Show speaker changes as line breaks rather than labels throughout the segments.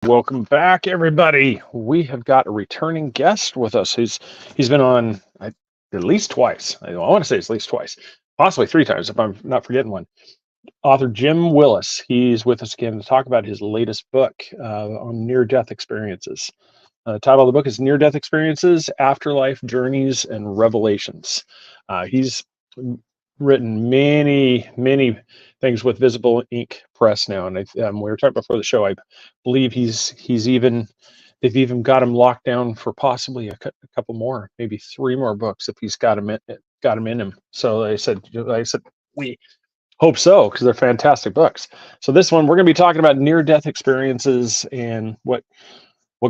Welcome back, everybody. We have got a returning guest with us. He's been on at least twice. I want to say it's at least twice, possibly three times if I'm not forgetting one. Author Jim Willis. He's with us again to talk about his latest book on near-death experiences. The title of the book is Near-Death Experiences, Afterlife Journeys and Revelations. He's written many things with Visible Ink Press now, and we were talking before the show. I believe they've even got him locked down for possibly a couple more, maybe three more books if he's got him in him. So I said we hope so, because they're fantastic books. So this one we're going to be talking about near-death experiences and what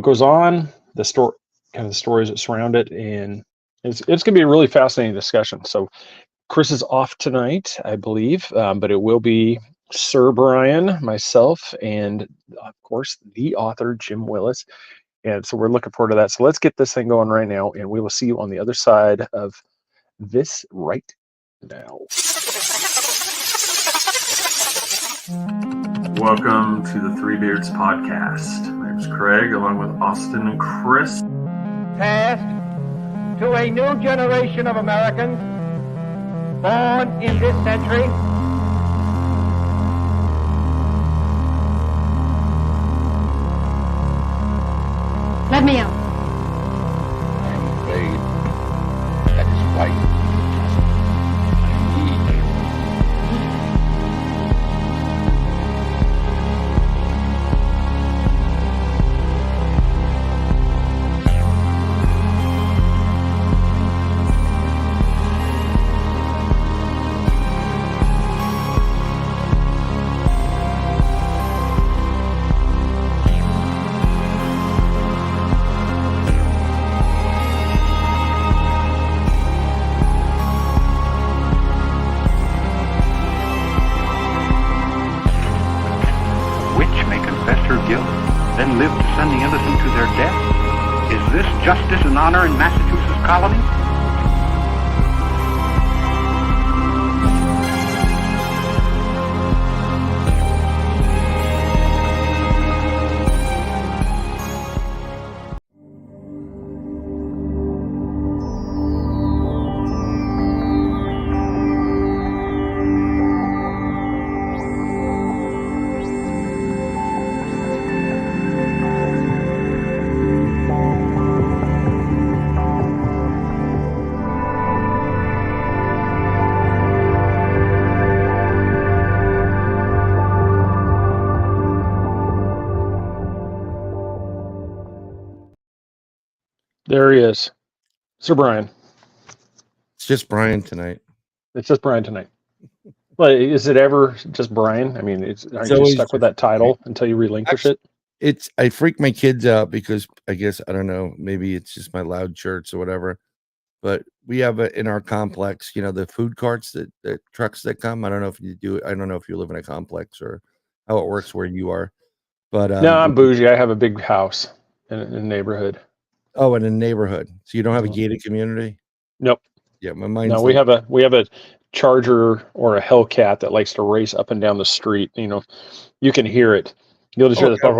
goes on, the story, kind of the stories that surround it, and it's going to be a really fascinating discussion. So Chris is off tonight, I believe, but it will be Sir Brian, myself, and of course the author Jim Willis. And so we're looking forward to that. So let's get this thing going right now, and we will see you on the other side of this right now. Welcome to the Three Beards podcast. My name is Craig, along with Austin and Chris.
Passed to a new generation of Americans born in this century.
Let me out.
I'm afraid that is right.
Then live to send the innocent to their death? Is this justice and honor in Massachusetts colony?
There he is, Sir Brian.
It's just Brian tonight.
It's just Brian tonight. But is it ever just Brian? I mean, aren't you stuck with that title until you relinquish it?
I freak my kids out because I guess, I don't know, maybe it's just my loud shirts or whatever. But we have in our complex, the food carts, the trucks that come. I don't know if you do it. I don't know if you live in a complex or how it works where you are. But
no, I'm bougie. I have a big house in a neighborhood.
Oh, in a neighborhood. So you don't have a gated community?
Nope.
Yeah, my mind's
no. We have a Charger or a Hellcat that likes to race up and down the street. You can hear it. You'll just hear this, and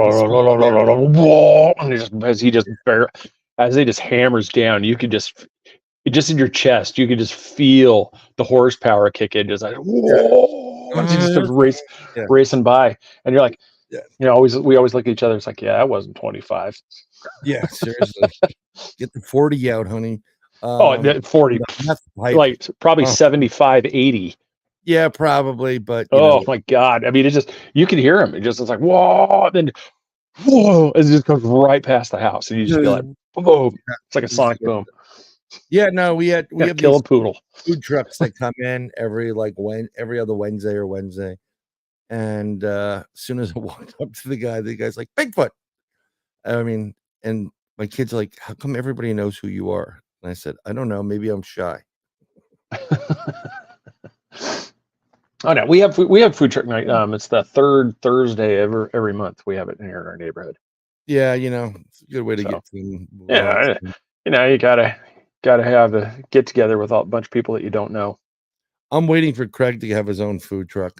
as he just hammers down, you could just in your chest, you could just feel the horsepower kick in, just like whoa, as he just starts racing by, and you're like, we always look at each other. It's like, yeah, that wasn't 25.
Yeah, seriously. Get the 40 out, honey.
40, like probably 75, 80.
Yeah, probably, but
my God. I mean, it's just, you can hear him. It's like, whoa, and then whoa, as it just goes right past the house, and you just feel like, boom. It's like a sonic boom.
Yeah, no, we have
kill a poodle.
Food trucks that come in every other Wednesday or Wednesday. And as soon as I walked up to the guy's like, Bigfoot. I mean, and my kids are like, how come everybody knows who you are? And I said, I don't know. Maybe I'm shy.
Oh no, we have food truck night. It's the third Thursday every month. We have it here in our neighborhood.
Yeah, it's a good way to get to.
Yeah, you gotta have a get together with a bunch of people that you don't know.
I'm waiting for Craig to have his own food truck.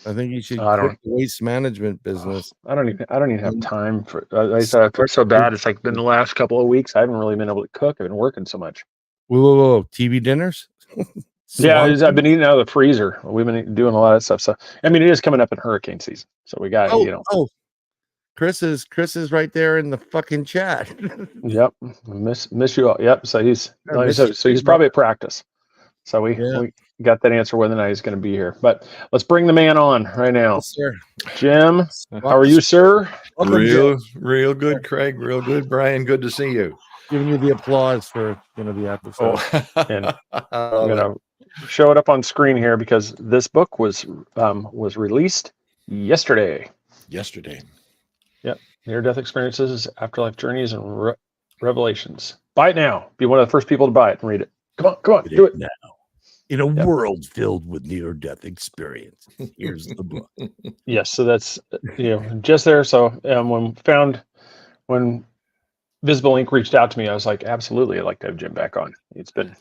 I think you should
I
quit
don't.
the waste management business.
I don't even have
and
time for. I said I feel so bad. It's like been the last couple of weeks. I haven't really been able to cook. I've been working so much.
Whoa. TV dinners?
Yeah,
Swan
I've been
songs?
eating out of the freezer. We've been doing a lot of stuff. So I mean, it is coming up in hurricane season. So we got
Oh, Chris is right there in the fucking chat.
Yep. Miss you all. Yep. So he's
I
like I
miss you
said, so
too,
he's
brother.
probably at practice. So
Yeah.
we got that answer whether or not he's going to be here. But let's bring the man on right now.
Yes, sir.
Jim, how are you, sir?
Welcome, Jim.
Real good, Craig. Real good, Brian. Good to see you.
Giving you the applause for the episode.
And
I
I'm
love it.
gonna show it up on screen here because this book was released yesterday.
Yesterday.
Yep. Near-death experiences, afterlife journeys, and revelations. Buy it now. Be one of the first people to buy it and read it. Come on, do it.
Now. In a world filled with near-death experience, here's the book.
Yes, so that's just there. So when Visible Ink reached out to me, I was like, absolutely, I'd like to have Jim back on.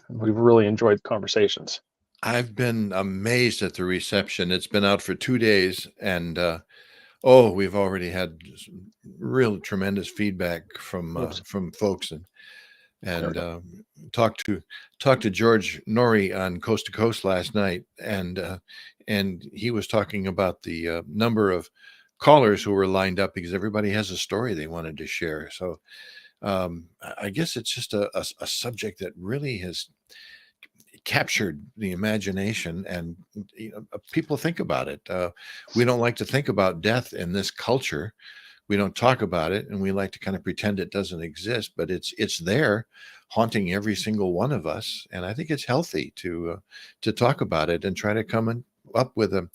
We've really enjoyed the conversations.
I've been amazed at the reception. It's been out for 2 days, and we've already had real tremendous feedback from folks, and talked to George Norrie on Coast to Coast last night, and he was talking about the number of callers who were lined up because everybody has a story they wanted to share. So I guess it's just a subject that really has captured the imagination, and people think about it. We don't like to think about death in this culture. We don't talk about it, and we like to kind of pretend it doesn't exist, but it's there, haunting every single one of us. And I think it's healthy to talk about it and try to come up with a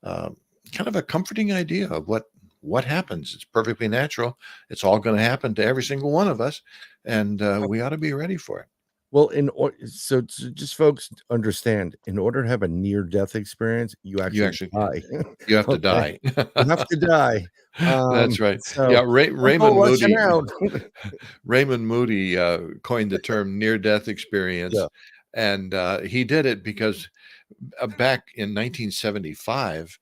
kind of a comforting idea of what happens. It's perfectly natural. It's all going to happen to every single one of us, and we ought to be ready for it.
Well, so just folks understand, in order to have a near-death experience, you actually die.
You have to die.
You have to die.
That's right.
So
Yeah, Raymond Moody. Raymond Moody coined the term near-death experience, and he did it because back in 1975,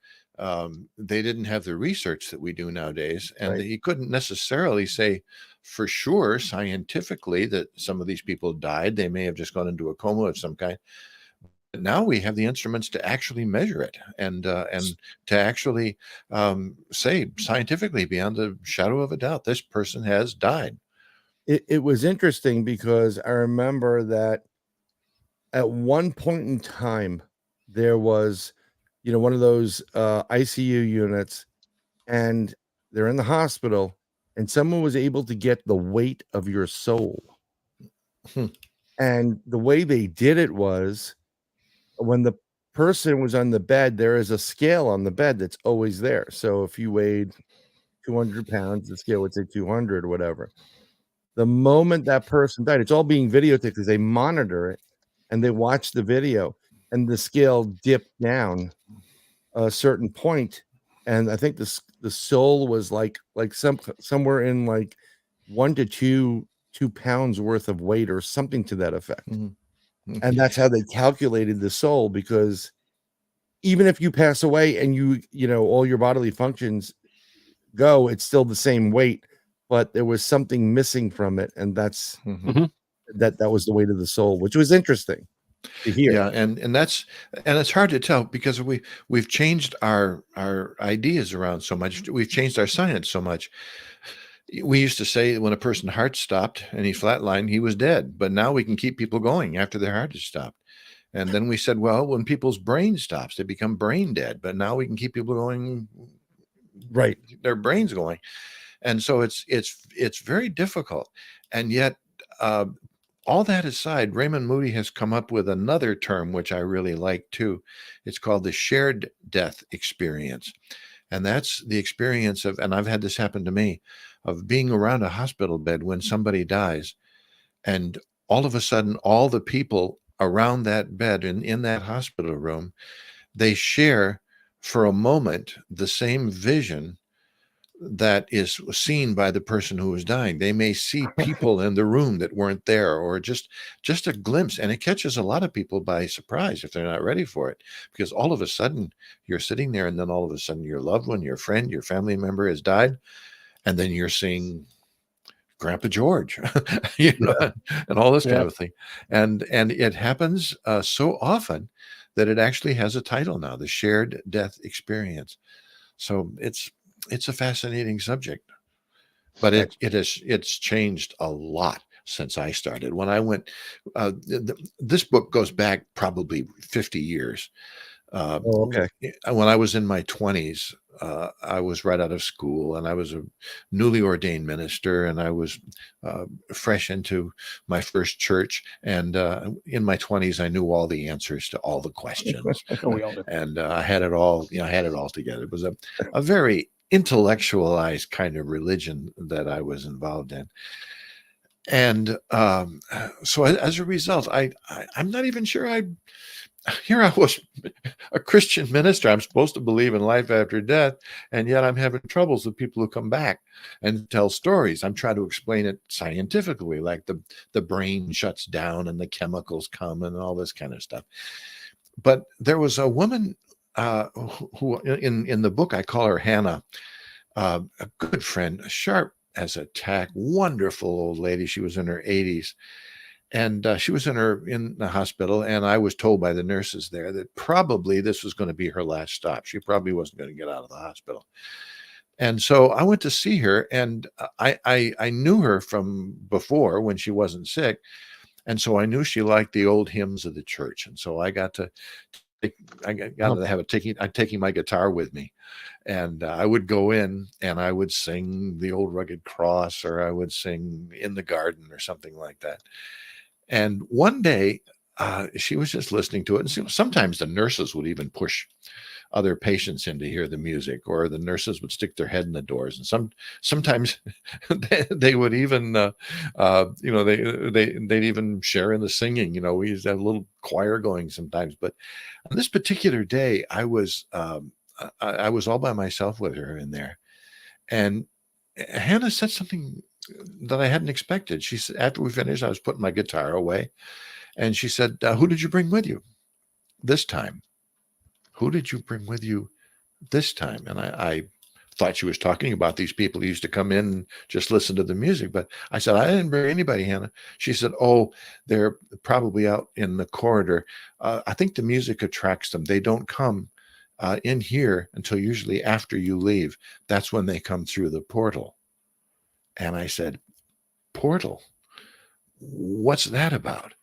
they didn't have the research that we do nowadays, and he couldn't necessarily say for sure scientifically that some of these people died. They may have just gone into a coma of some kind. But now we have the instruments to actually measure it and to actually say scientifically, beyond the shadow of a doubt, this person has died.
It was interesting because I remember that at one point in time there was one of those ICU units, and they're in the hospital, and someone was able to get the weight of your soul. And the way they did it was, when the person was on the bed, there is a scale on the bed that's always there. So if you weighed 200 pounds, the scale would say 200 or whatever. The moment that person died, it's all being videotaped because they monitor it and they watch the video, and the scale dipped down a certain point, and I think the soul was like somewhere in like 1 to 2 pounds worth of weight or something to that effect. And that's how they calculated the soul, because even if you pass away and all your bodily functions go, it's still the same weight, but there was something missing from it, and that's that was the weight of the soul, which was interesting to hear.
Yeah, and it's hard to tell because we've changed our ideas around so much. We've changed our science so much. We used to say when a person's heart stopped and he flatlined, he was dead. But now we can keep people going after their heart has stopped. And then we said, well, when people's brain stops, they become brain dead. But now we can keep people going,
right?
Their brains going. And so it's very difficult. And yet, all that aside, Raymond Moody has come up with another term, which I really like too. It's called the shared death experience. And that's the experience of, and I've had this happen to me, of being around a hospital bed when somebody dies. And all of a sudden, all the people around that bed and in that hospital room, they share for a moment the same vision that is seen by the person who is dying. They may see people in the room that weren't there, or just a glimpse, and it catches a lot of people by surprise if they're not ready for it, because all of a sudden you're sitting there, and then all of a sudden your loved one, your friend, your family member has died, and then you're seeing Grandpa George, and all this kind
Yeah.
of thing, and it happens so often that it actually has a title now, the shared death experience. So it's a fascinating subject, but it's changed a lot since I started. When I went, this book goes back probably 50 years.
Oh, okay.
When I was in my 20s, I was right out of school, and I was a newly ordained minister, and I was fresh into my first church. And in my 20s, I knew all the answers to all the questions,
We all do.
and I had it all. I had it all together. It was a very intellectualized kind of religion that I was involved in. And so as a result, I'm not even sure here I was, a Christian minister. I'm supposed to believe in life after death, and yet I'm having troubles with people who come back and tell stories. I'm trying to explain it scientifically, like the brain shuts down and the chemicals come and all this kind of stuff. But there was a woman who in the book, I call her Hannah, a good friend, sharp as a tack, wonderful old lady. She was in her 80s. And she was in the hospital, and I was told by the nurses there that probably this was going to be her last stop. She probably wasn't going to get out of the hospital. And so I went to see her, and I knew her from before when she wasn't sick, and so I knew she liked the old hymns of the church. And so I got to have I'm taking my guitar with me, and I would go in and I would sing the Old Rugged Cross, or I would sing In the Garden or something like that. And one day, she was just listening to it. And sometimes the nurses would even push other patients in to hear the music, or the nurses would stick their head in the doors. And sometimes they would even, they'd even share in the singing. We used to have a little choir going sometimes. But on this particular day, I was all by myself with her in there, and Hannah said something that I hadn't expected. She said, after we finished, I was putting my guitar away, and she said, "Who did you bring with you this time? Who did you bring with you this time?" And I thought she was talking about these people who used to come in and just listen to the music. But I said, "I didn't bring anybody, Hannah." She said, "Oh, they're probably out in the corridor. I think the music attracts them. They don't come in here until usually after you leave. That's when they come through the portal." And I said, "Portal? What's that about?"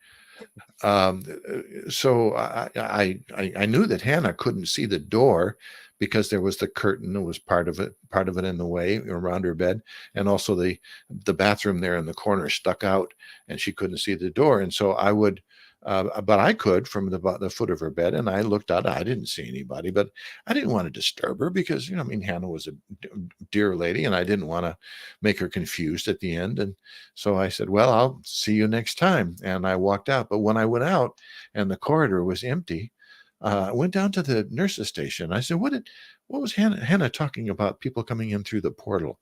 So I knew that Hannah couldn't see the door because there was the curtain that was part of it in the way around her bed, and also the bathroom there in the corner stuck out, and she couldn't see the door. And so but I could from the foot of her bed, and I looked out. I didn't see anybody, but I didn't want to disturb her because Hannah was a dear lady, and I didn't want to make her confused at the end. And so I said, "Well, I'll see you next time." And I walked out. But when I went out and the corridor was empty, I went down to the nurse's station. I said, what was Hannah talking about, people coming in through the portal?"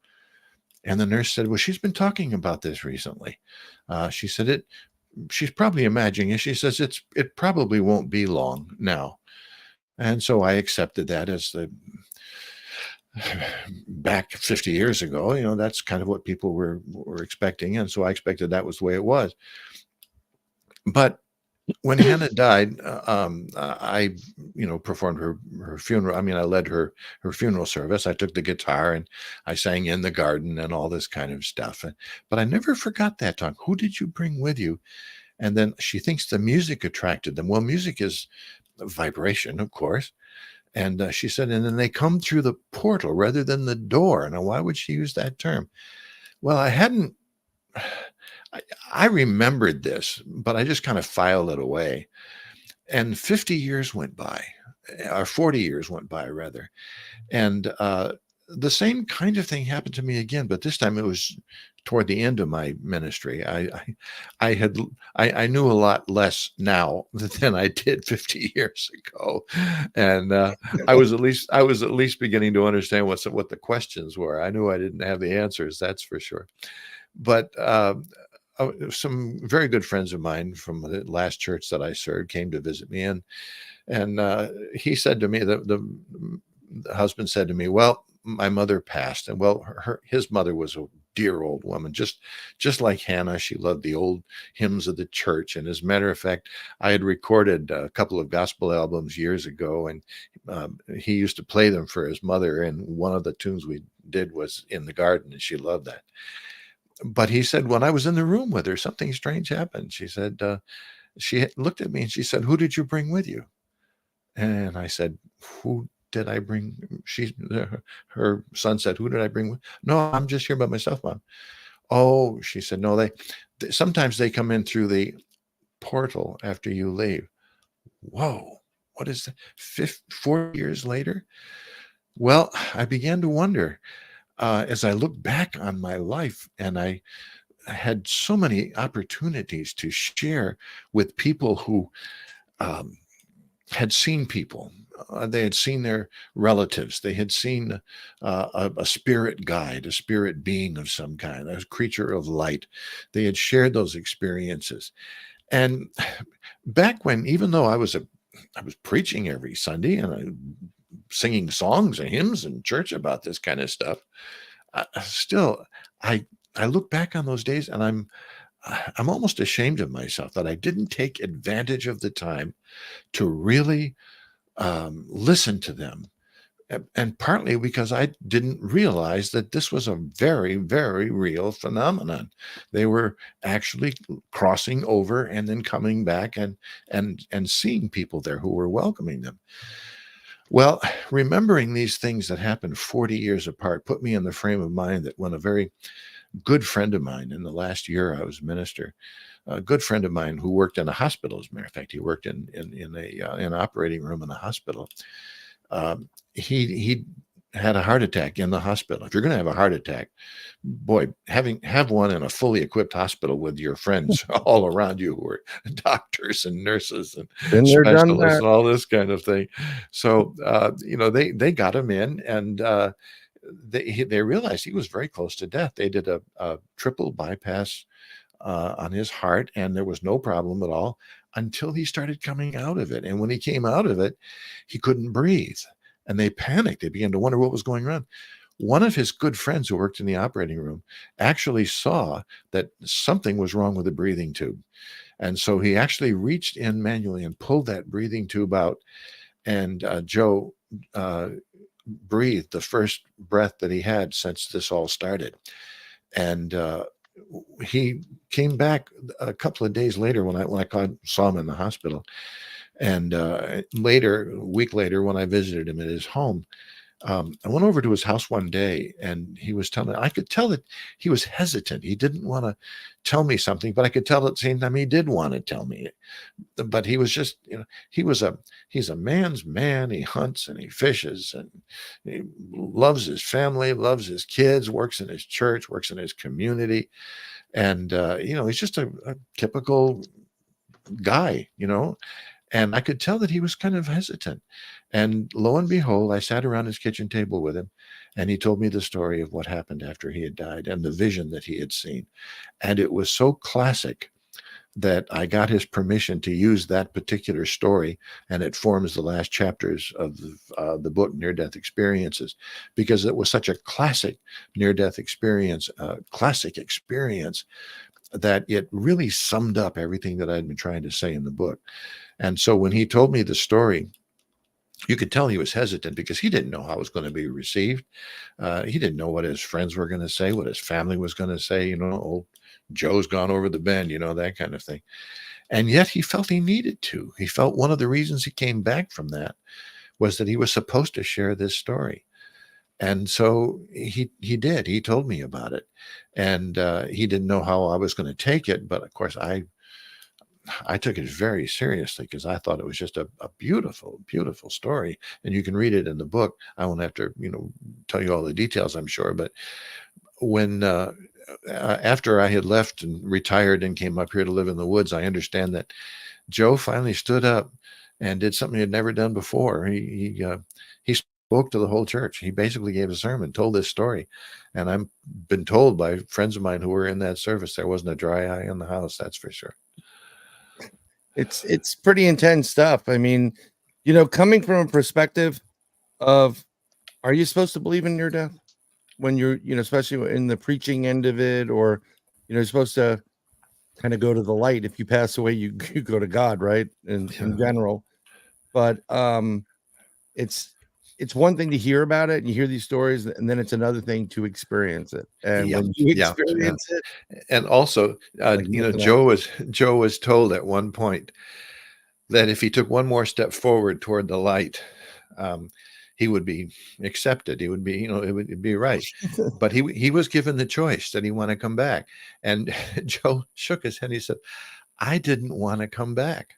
And the nurse said, "Well, she's been talking about this recently." She said, she's probably imagining it. She says it probably won't be long now. And so I accepted that as back 50 years ago, that's kind of what people were expecting. And so I expected that was the way it was. But when Hannah died, I, performed her funeral. I mean, I led her funeral service. I took the guitar and I sang In the Garden and all this kind of stuff. But I never forgot that time. "Who did you bring with you?" And then she thinks the music attracted them. Well, music is vibration, of course. And she said, and then they come through the portal rather than the door. Now, why would she use that term? Well, I remembered this, but I just kind of filed it away. And 50 years went by, or 40 years went by, rather. And the same kind of thing happened to me again, but this time it was toward the end of my ministry. I knew a lot less now than I did 50 years ago, and I was at least beginning to understand what the questions were. I knew I didn't have the answers, that's for sure. But some very good friends of mine from the last church that I served came to visit me, and he said to me, the husband said to me, well, my mother passed, and well, his mother was a dear old woman, just like Hannah. She loved the old hymns of the church, and as a matter of fact, I had recorded a couple of gospel albums years ago, and he used to play them for his mother, and one of the tunes we did was In the Garden, and she loved that. But he said, when I was in the room with her, something strange happened. She said, she looked at me and she said, who did you bring with you? And I said, who did I bring? Her son said, who did I bring with? No, I'm just here by myself, Mom. Oh, she said, no, sometimes they come in through the portal after you leave. Whoa, what is that? 4 years later? Well, I began to wonder as I look back on my life, and I had so many opportunities to share with people who had seen people. They had seen their relatives. They had seen a spirit guide, a spirit being of some kind, a creature of light. They had shared those experiences. And back when, even though I was preaching every Sunday and singing songs and hymns in church about this kind of stuff, still, I look back on those days and I'm almost ashamed of myself that I didn't take advantage of the time to really listen to them. And partly because I didn't realize that this was a very, very real phenomenon. They were actually crossing over and then coming back and seeing people there who were welcoming them. Well, remembering these things that happened 40 years apart put me in the frame of mind that when a very good friend of mine, in the last year I was minister, a good friend of mine who worked in a hospital, as a matter of fact, he worked in an operating room in a hospital. He had a heart attack in the hospital. If you're going to have a heart attack, boy, have one in a fully equipped hospital with your friends all around you who are doctors and nurses and specialists and all this kind of thing. So they got him in, and they realized he was very close to death. They did a triple bypass on his heart, and there was no problem at all until he started coming out of it. And when he came out of it, he couldn't breathe. And they panicked. They began to wonder what was going on. One of his good friends who worked in the operating room actually saw that something was wrong with the breathing tube. And so he actually reached in manually and pulled that breathing tube out. And Joe breathed the first breath that he had since this all started. And he came back a couple of days later when I saw him in the hospital. And a week later, when I visited him at his home, I went over to his house one day, and he was telling me, I could tell that he was hesitant. He didn't want to tell me something, but I could tell at the same time he did want to tell me it. But he was just, he's a man's man. He hunts and he fishes, and he loves his family, loves his kids, works in his church, works in his community. And, he's just a typical guy, And I could tell that he was kind of hesitant. And lo and behold, I sat around his kitchen table with him, and he told me the story of what happened after he had died and the vision that he had seen. And it was so classic that I got his permission to use that particular story, and it forms the last chapters of the book, Near-Death Experiences, because it was such a classic near-death experience, classic experience, that it really summed up everything that I'd been trying to say in the book. And so when he told me the story, you could tell he was hesitant because he didn't know how it was going to be received. He didn't know what his friends were going to say, what his family was going to say, old Joe's gone over the bend, that kind of thing. And yet he felt he needed to. He felt one of the reasons he came back from that was that he was supposed to share this story. And so he did. He told me about it. And he didn't know how I was going to take it. But of course, I took it very seriously because I thought it was just a beautiful, beautiful story. And you can read it in the book. I won't have to, tell you all the details, I'm sure. But when after I had left and retired and came up here to live in the woods, I understand that Joe finally stood up and did something he had never done before. He spoke to the whole church. He basically gave a sermon, told this story, and I've been told by friends of mine who were in that service there wasn't a dry eye in the house. That's for sure.
It's pretty intense stuff. I mean, coming from a perspective of, are you supposed to believe in your death when you're, especially in the preaching end of it, or, you're supposed to kind of go to the light. If you pass away, you go to God, right? In general. But it's one thing to hear about it and you hear these stories, and then it's another thing to experience it. And when you experience it,
and also,
like
Joe was told at one point that if he took one more step forward toward the light, he would be accepted. He would be, it would be right. But he was given the choice that he want to come back. And Joe shook his head. He said, I didn't want to come back.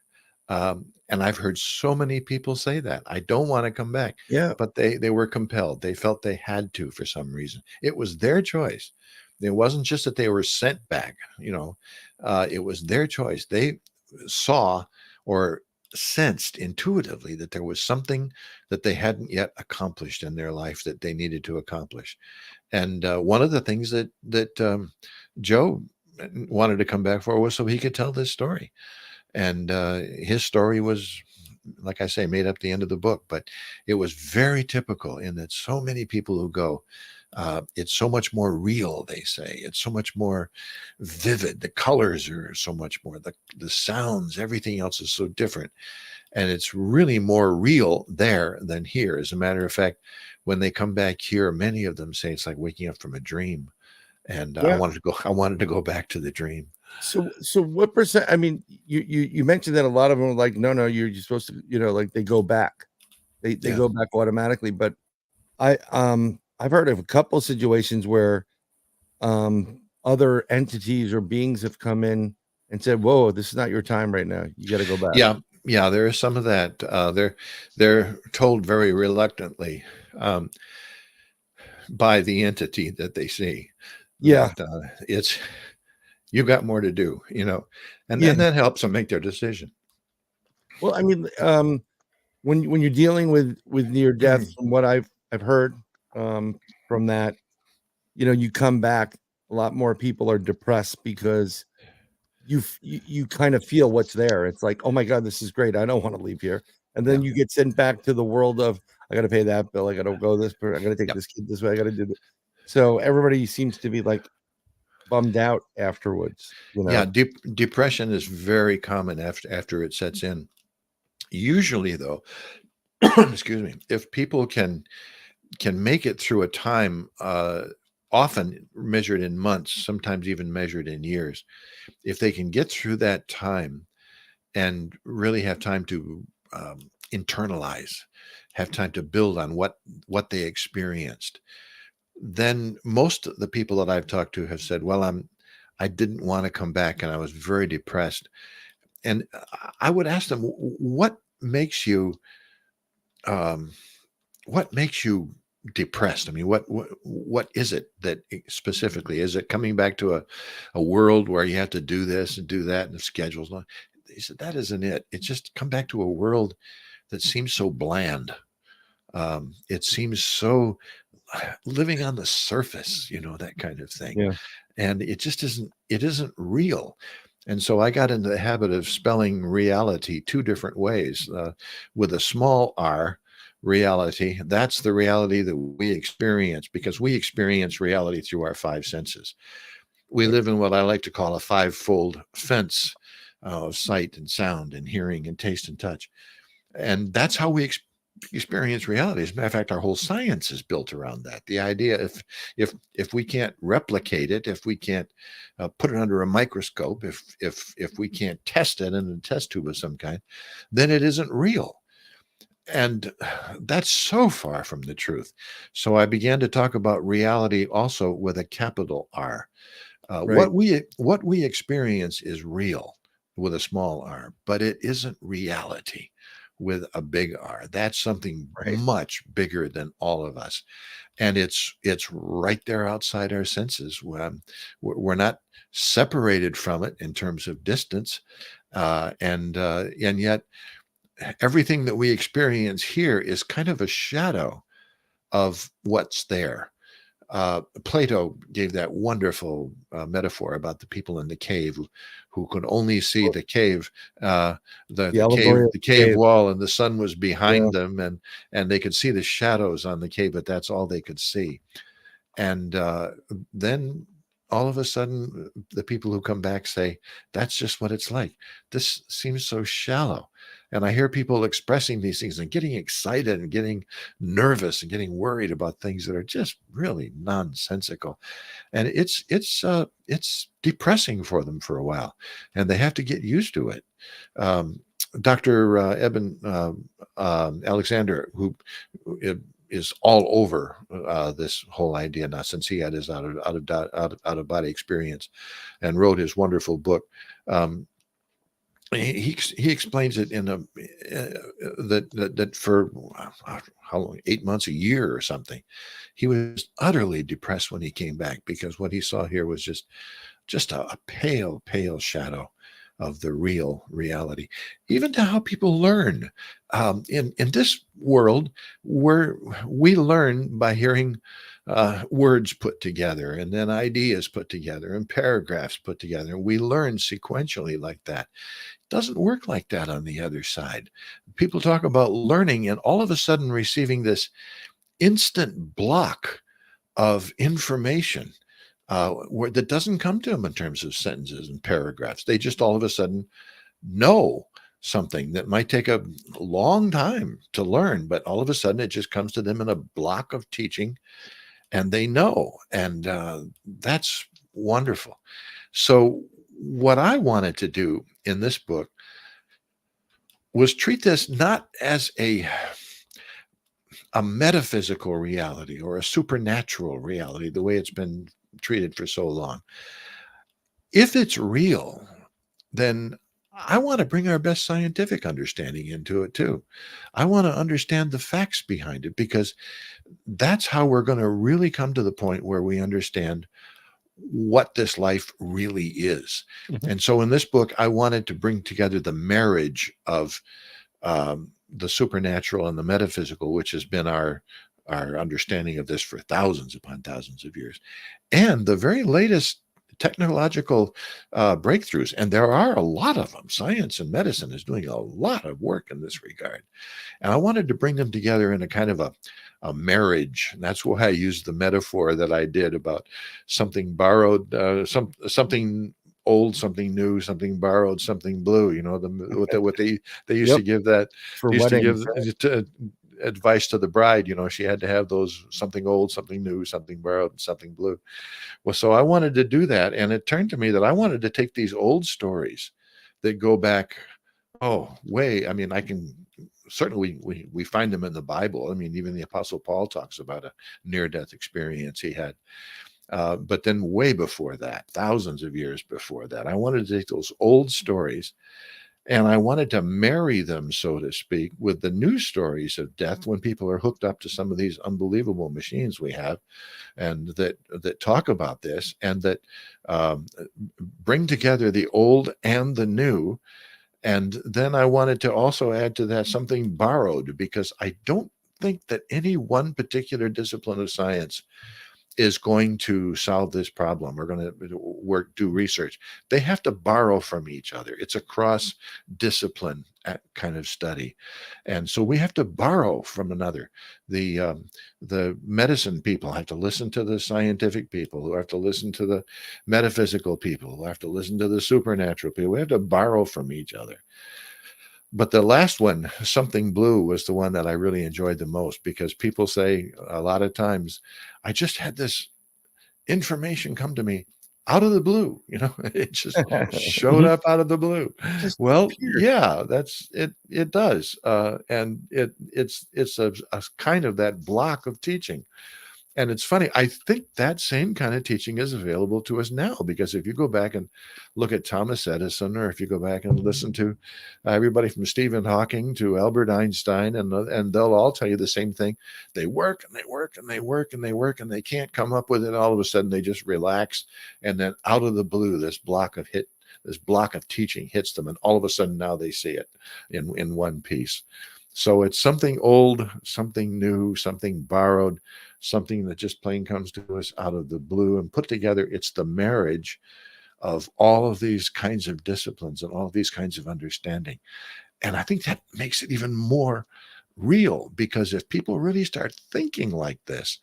And I've heard so many people say that. I don't want to come back.
Yeah.
But they were compelled. They felt they had to for some reason. It was their choice. It wasn't just that they were sent back, it was their choice. They saw or sensed intuitively that there was something that they hadn't yet accomplished in their life that they needed to accomplish. And one of the things that Joe wanted to come back for was so he could tell this story. And his story was, like I say, made up the end of the book, but it was very typical in that so many people who go, it's so much more real, they say. It's so much more vivid. The colors are so much more, the sounds, everything else is so different. And it's really more real there than here. As a matter of fact, when they come back here, many of them say it's like waking up from a dream. And I wanted to go back to the dream.
So what percent? I mean, you mentioned that a lot of them were like, no, you're supposed to, like they go back, they go back automatically. But I've heard of a couple of situations where other entities or beings have come in and said, "Whoa, this is not your time right now. You got to go back."
Yeah, there is some of that. They're told very reluctantly by the entity that they see.
Yeah,
that, it's. You've got more to do, and then that helps them make their decision.
Well, I mean, when you're dealing with near death, from what I've heard from that, you come back, a lot more people are depressed because you kind of feel what's there. It's like, oh my God, this is great. I don't want to leave here. And then you get sent back to the world of, I got to pay that bill. I got to go this, I got to take this kid this way. I got to do this. So everybody seems to be like bummed out afterwards.
Depression is very common after it sets in. Usually though, excuse me, if people can make it through a time, often measured in months, sometimes even measured in years, if they can get through that time and really have time to internalize, have time to build on what they experienced, then most of the people that I've talked to have said, well, I didn't want to come back and I was very depressed. And I would ask them, what makes you depressed? I mean, what is it that specifically? Is it coming back to a world where you have to do this and do that and the schedules? He said, that isn't it. It's just come back to a world that seems so bland. It seems so living on the surface, that kind of thing.
Yeah.
And it just isn't real. And so I got into the habit of spelling reality two different ways, with a small r, reality. That's the reality that we experience, because we experience reality through our five senses. We live in what I like to call a five-fold fence of sight and sound and hearing and taste and touch. And that's how we experience reality. As a matter of fact, our whole science is built around that. The idea, if we can't replicate it, if we can't put it under a microscope, if we can't test it in a test tube of some kind, then it isn't real. And that's so far from the truth. So I began to talk about reality also with a capital R.
Right.
What we experience is real. with a small r, but it isn't reality with a big R. That's something
Right.
much bigger than all of us, and it's right there outside our senses. We're not separated from it in terms of distance, and yet everything that we experience here is kind of a shadow of what's there. Plato gave that wonderful metaphor about the people in the cave who could only see the cave,
The allegory of
the
the
cave
cave.
wall, and the sun was
Yeah.
behind them, and they could see the shadows on the cave, but that's all they could see. And then all of a sudden, the people who come back say, that's just what it's like. This seems so shallow. And I hear people expressing these things and getting excited and getting nervous and getting worried about things that are just really nonsensical. And it's depressing for them for a while, and they have to get used to it. Um, Dr. Eben Alexander, who is all over this whole idea now since he had his out of body experience and wrote his wonderful book. He explains it in a that for how long, 8 months, a year or something, he was utterly depressed when he came back because what he saw here was just a pale shadow of the real reality, even to how people learn. In this world, where we learn by hearing words put together and then ideas put together and paragraphs put together. We learn sequentially like that. It doesn't work like that on the other side. People talk about learning and all of a sudden receiving this instant block of information that doesn't come to them in terms of sentences and paragraphs. They just all of a sudden know something that might take a long time to learn, but all of a sudden it just comes to them in a block of teaching and they know. And that's wonderful. So, what I wanted to do in this book was treat this not as a metaphysical reality or a supernatural reality, the way it's been treated for so long. If it's real, then I want to bring our best scientific understanding into it too. I want to understand the facts behind it because that's how we're going to really come to the point where we understand what this life really is.
Mhm.
And so in this book, I wanted to bring together the marriage of the supernatural and the metaphysical, which has been our understanding of this for thousands upon thousands of years, and the very latest technological breakthroughs. And there are a lot of them. Science and medicine is doing a lot of work in this regard. And I wanted to bring them together in a kind of a marriage. And that's why I used the metaphor that I did about something borrowed, something old, something new, something borrowed, something blue. You know, what they used
Yep.
to give that
For
used to
weddings,
give
right?
advice to the bride. You know, she had to have those something old, something new, something borrowed, and something blue. Well, so I wanted to do that, and it turned to me that I wanted to take these old stories that go back, oh, way. I mean, I can certainly we find them in the Bible. I mean, even the Apostle Paul talks about a near-death experience he had. But then way before that, thousands of years before that, I wanted to take those old stories and I wanted to marry them, so to speak, with the new stories of death when people are hooked up to some of these unbelievable machines we have and that talk about this and that um, bring together the old and the new. And then I wanted to also add to that something borrowed because I don't think that any one particular discipline of science is going to solve this problem. We're going to do research. They have to borrow from each other. It's a cross discipline kind of study. And so we have to borrow from another. The medicine people have to listen to the scientific people who have to listen to the metaphysical people who have to listen to the supernatural people. We have to borrow from each other. But the last one, something blue, was the one that I really enjoyed the most because people say a lot of times, I just had this information come to me out of the blue. You know, it just showed
Mhm.
up out of the blue.
Just
Well,
appeared.
yeah, that's it. It does, and it's a kind of that block of teaching. And it's funny, I think that same kind of teaching is available to us now, because if you go back and look at Thomas Edison, or if you go back and listen to everybody from Stephen Hawking to Albert Einstein, and they'll all tell you the same thing. They work and they work and they work and they work and they can't come up with it. All of a sudden they just relax. And then out of the blue, this block of teaching hits them. And all of a sudden now they see it in one piece. So it's something old, something new, something borrowed, something that just plain comes to us out of the blue and put together. It's the marriage of all of these kinds of disciplines and all of these kinds of understanding. And I think that makes it even more real, because if people really start thinking like this,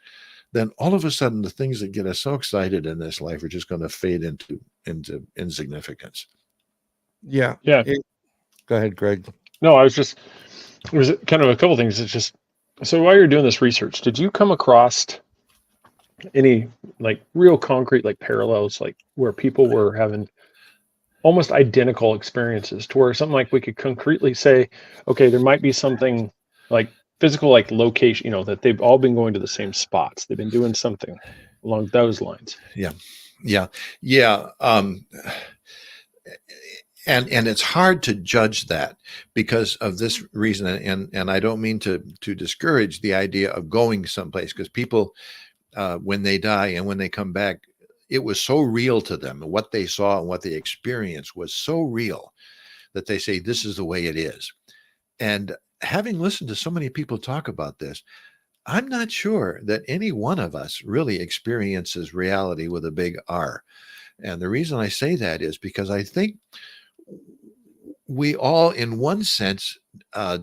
then all of a sudden the things that get us so excited in this life are just going to fade into insignificance.
Yeah.
Yeah.
Go ahead, Greg.
No, it was kind of a couple things. It's just, so while you're doing this research, did you come across any like real concrete like parallels, like where people were having almost identical experiences, to where something like we could concretely say, okay, there might be something like physical, like location, that they've all been going to the same spots. They've been doing something along those lines.
Yeah. And it's hard to judge that because of this reason. And I don't mean to discourage the idea of going someplace, because people, when they die and when they come back, it was so real to them. What they saw and what they experienced was so real that they say, this is the way it is. And having listened to so many people talk about this, I'm not sure that any one of us really experiences reality with a big R. And the reason I say that is because I think we all, in one sense,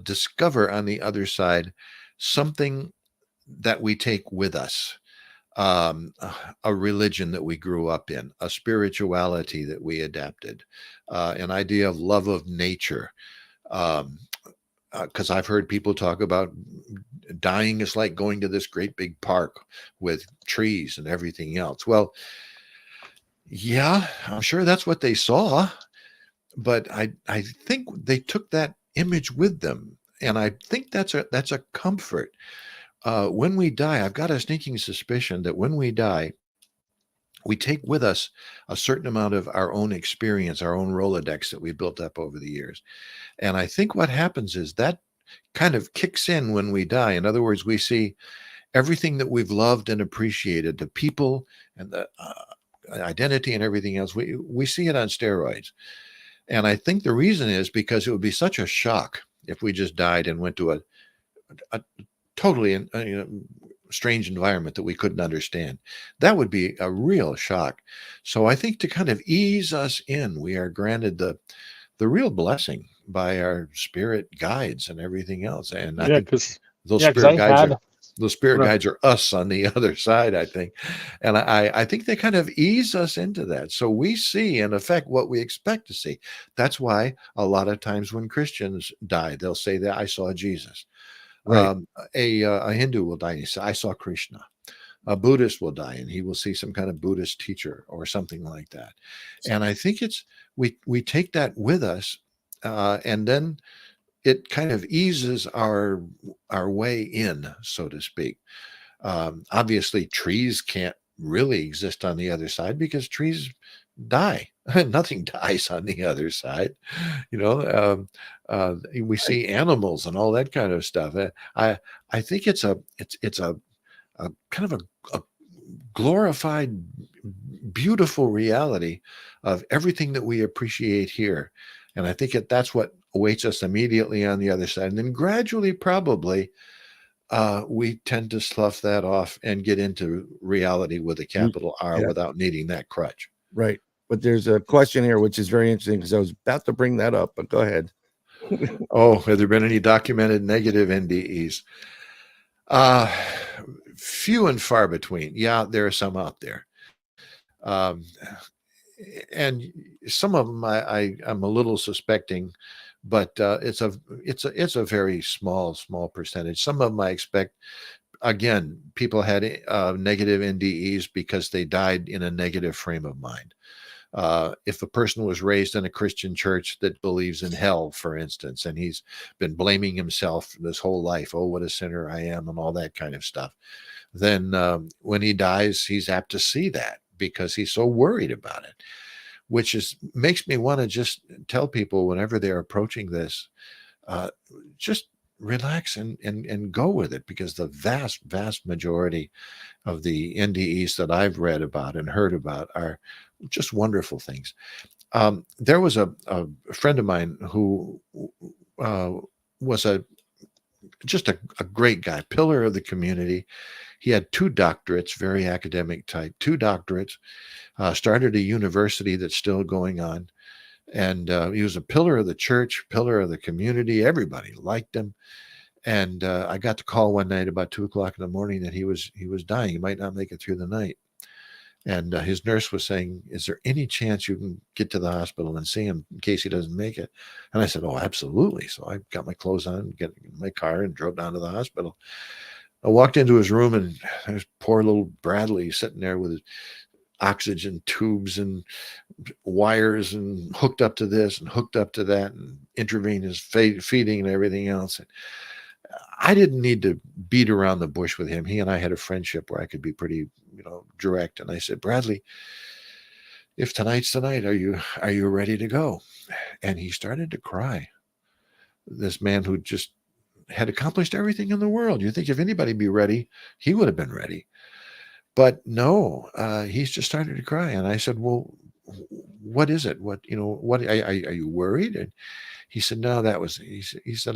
discover on the other side something that we take with us, a religion that we grew up in, a spirituality that we adapted, an idea of love of nature. Because I've heard people talk about dying is like going to this great big park with trees and everything else. Well, yeah, I'm sure that's what they saw. But I think they took that image with them, and I think that's a comfort. When we die, I've got a sneaking suspicion that when we die, we take with us a certain amount of our own experience, our own Rolodex that we built up over the years. And I think what happens is that kind of kicks in when we die. In other words, we see everything that we've loved and appreciated, the people and the identity and everything else. We see it on steroids. And I think the reason is because it would be such a shock if we just died and went to a totally strange environment that we couldn't understand. That would be a real shock. So I think to kind of ease us in, we are granted the real blessing by our spirit guides and everything else. And I think those spirit guides those spirit guides are us on the other side, I think. And I think they kind of ease us into that. So we see, in effect, what we expect to see. That's why a lot of times when Christians die, they'll say that I saw Jesus. Right. A Hindu will die and he say, I saw Krishna. A Buddhist will die and he will see some kind of Buddhist teacher or something like that. And I think we take that with us, and then it kind of eases our way in, so to speak. Obviously, trees can't really exist on the other side because trees die. Nothing dies on the other side. We see animals and all that kind of stuff. I think it's a kind of a glorified, beautiful reality of everything that we appreciate here. And I think that's what awaits us immediately on the other side. And then gradually, probably, we tend to slough that off and get into reality with a capital R without needing that crutch.
Right. But there's a question here, which is very interesting, because I was about to bring that up, but go ahead.
Oh, have there been any documented negative NDEs? Few and far between. Yeah, there are some out there. And some of them I'm a little suspecting, but it's a very small percentage. Some of them I expect. Again, people had negative NDEs because they died in a negative frame of mind. If a person was raised in a Christian church that believes in hell, for instance, and he's been blaming himself this whole life, oh, what a sinner I am, and all that kind of stuff. then when he dies, he's apt to see that because he's so worried about it, which makes me want to just tell people whenever they're approaching this, just relax and go with it, because the vast majority of the NDEs that I've read about and heard about are just wonderful things. There was a friend of mine who was just a great guy, pillar of the community. He had 2 doctorates, very academic type, 2 doctorates, started a university that's still going on. And he was a pillar of the church, pillar of the community. Everybody liked him. And I got the call one night about 2:00 in the morning that he was dying. He might not make it through the night. And his nurse was saying, "Is there any chance you can get to the hospital and see him in case he doesn't make it?" And I said, "Oh, absolutely." So I got my clothes on, get in my car, and drove down to the hospital. I walked into his room, and there's poor little Bradley sitting there with his oxygen tubes and wires and hooked up to this and hooked up to that and intravenous feeding and everything else. And I didn't need to beat around the bush with him. He and I had a friendship where I could be pretty, direct. And I said, "Bradley, if tonight's the night, are you ready to go?" And he started to cry. This man who just had accomplished everything in the world. You think if anybody be ready, he would have been ready. But no, he's just started to cry. And I said, "Well, what is it? What are you worried?" And he said, "No, he said,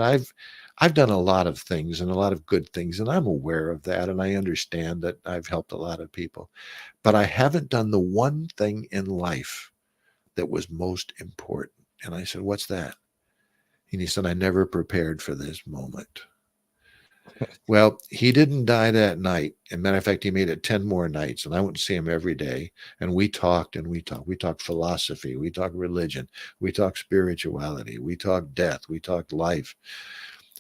I've done a lot of things and a lot of good things, and I'm aware of that. And I understand that I've helped a lot of people, but I haven't done the one thing in life that was most important." And I said, "What's that?" And he said, "I never prepared for this moment." Well, he didn't die that night. As a matter of fact, he made it 10 more nights, and I went to see him every day. And we talked and we talked. We talked philosophy. We talked religion. We talked spirituality. We talked death. We talked life.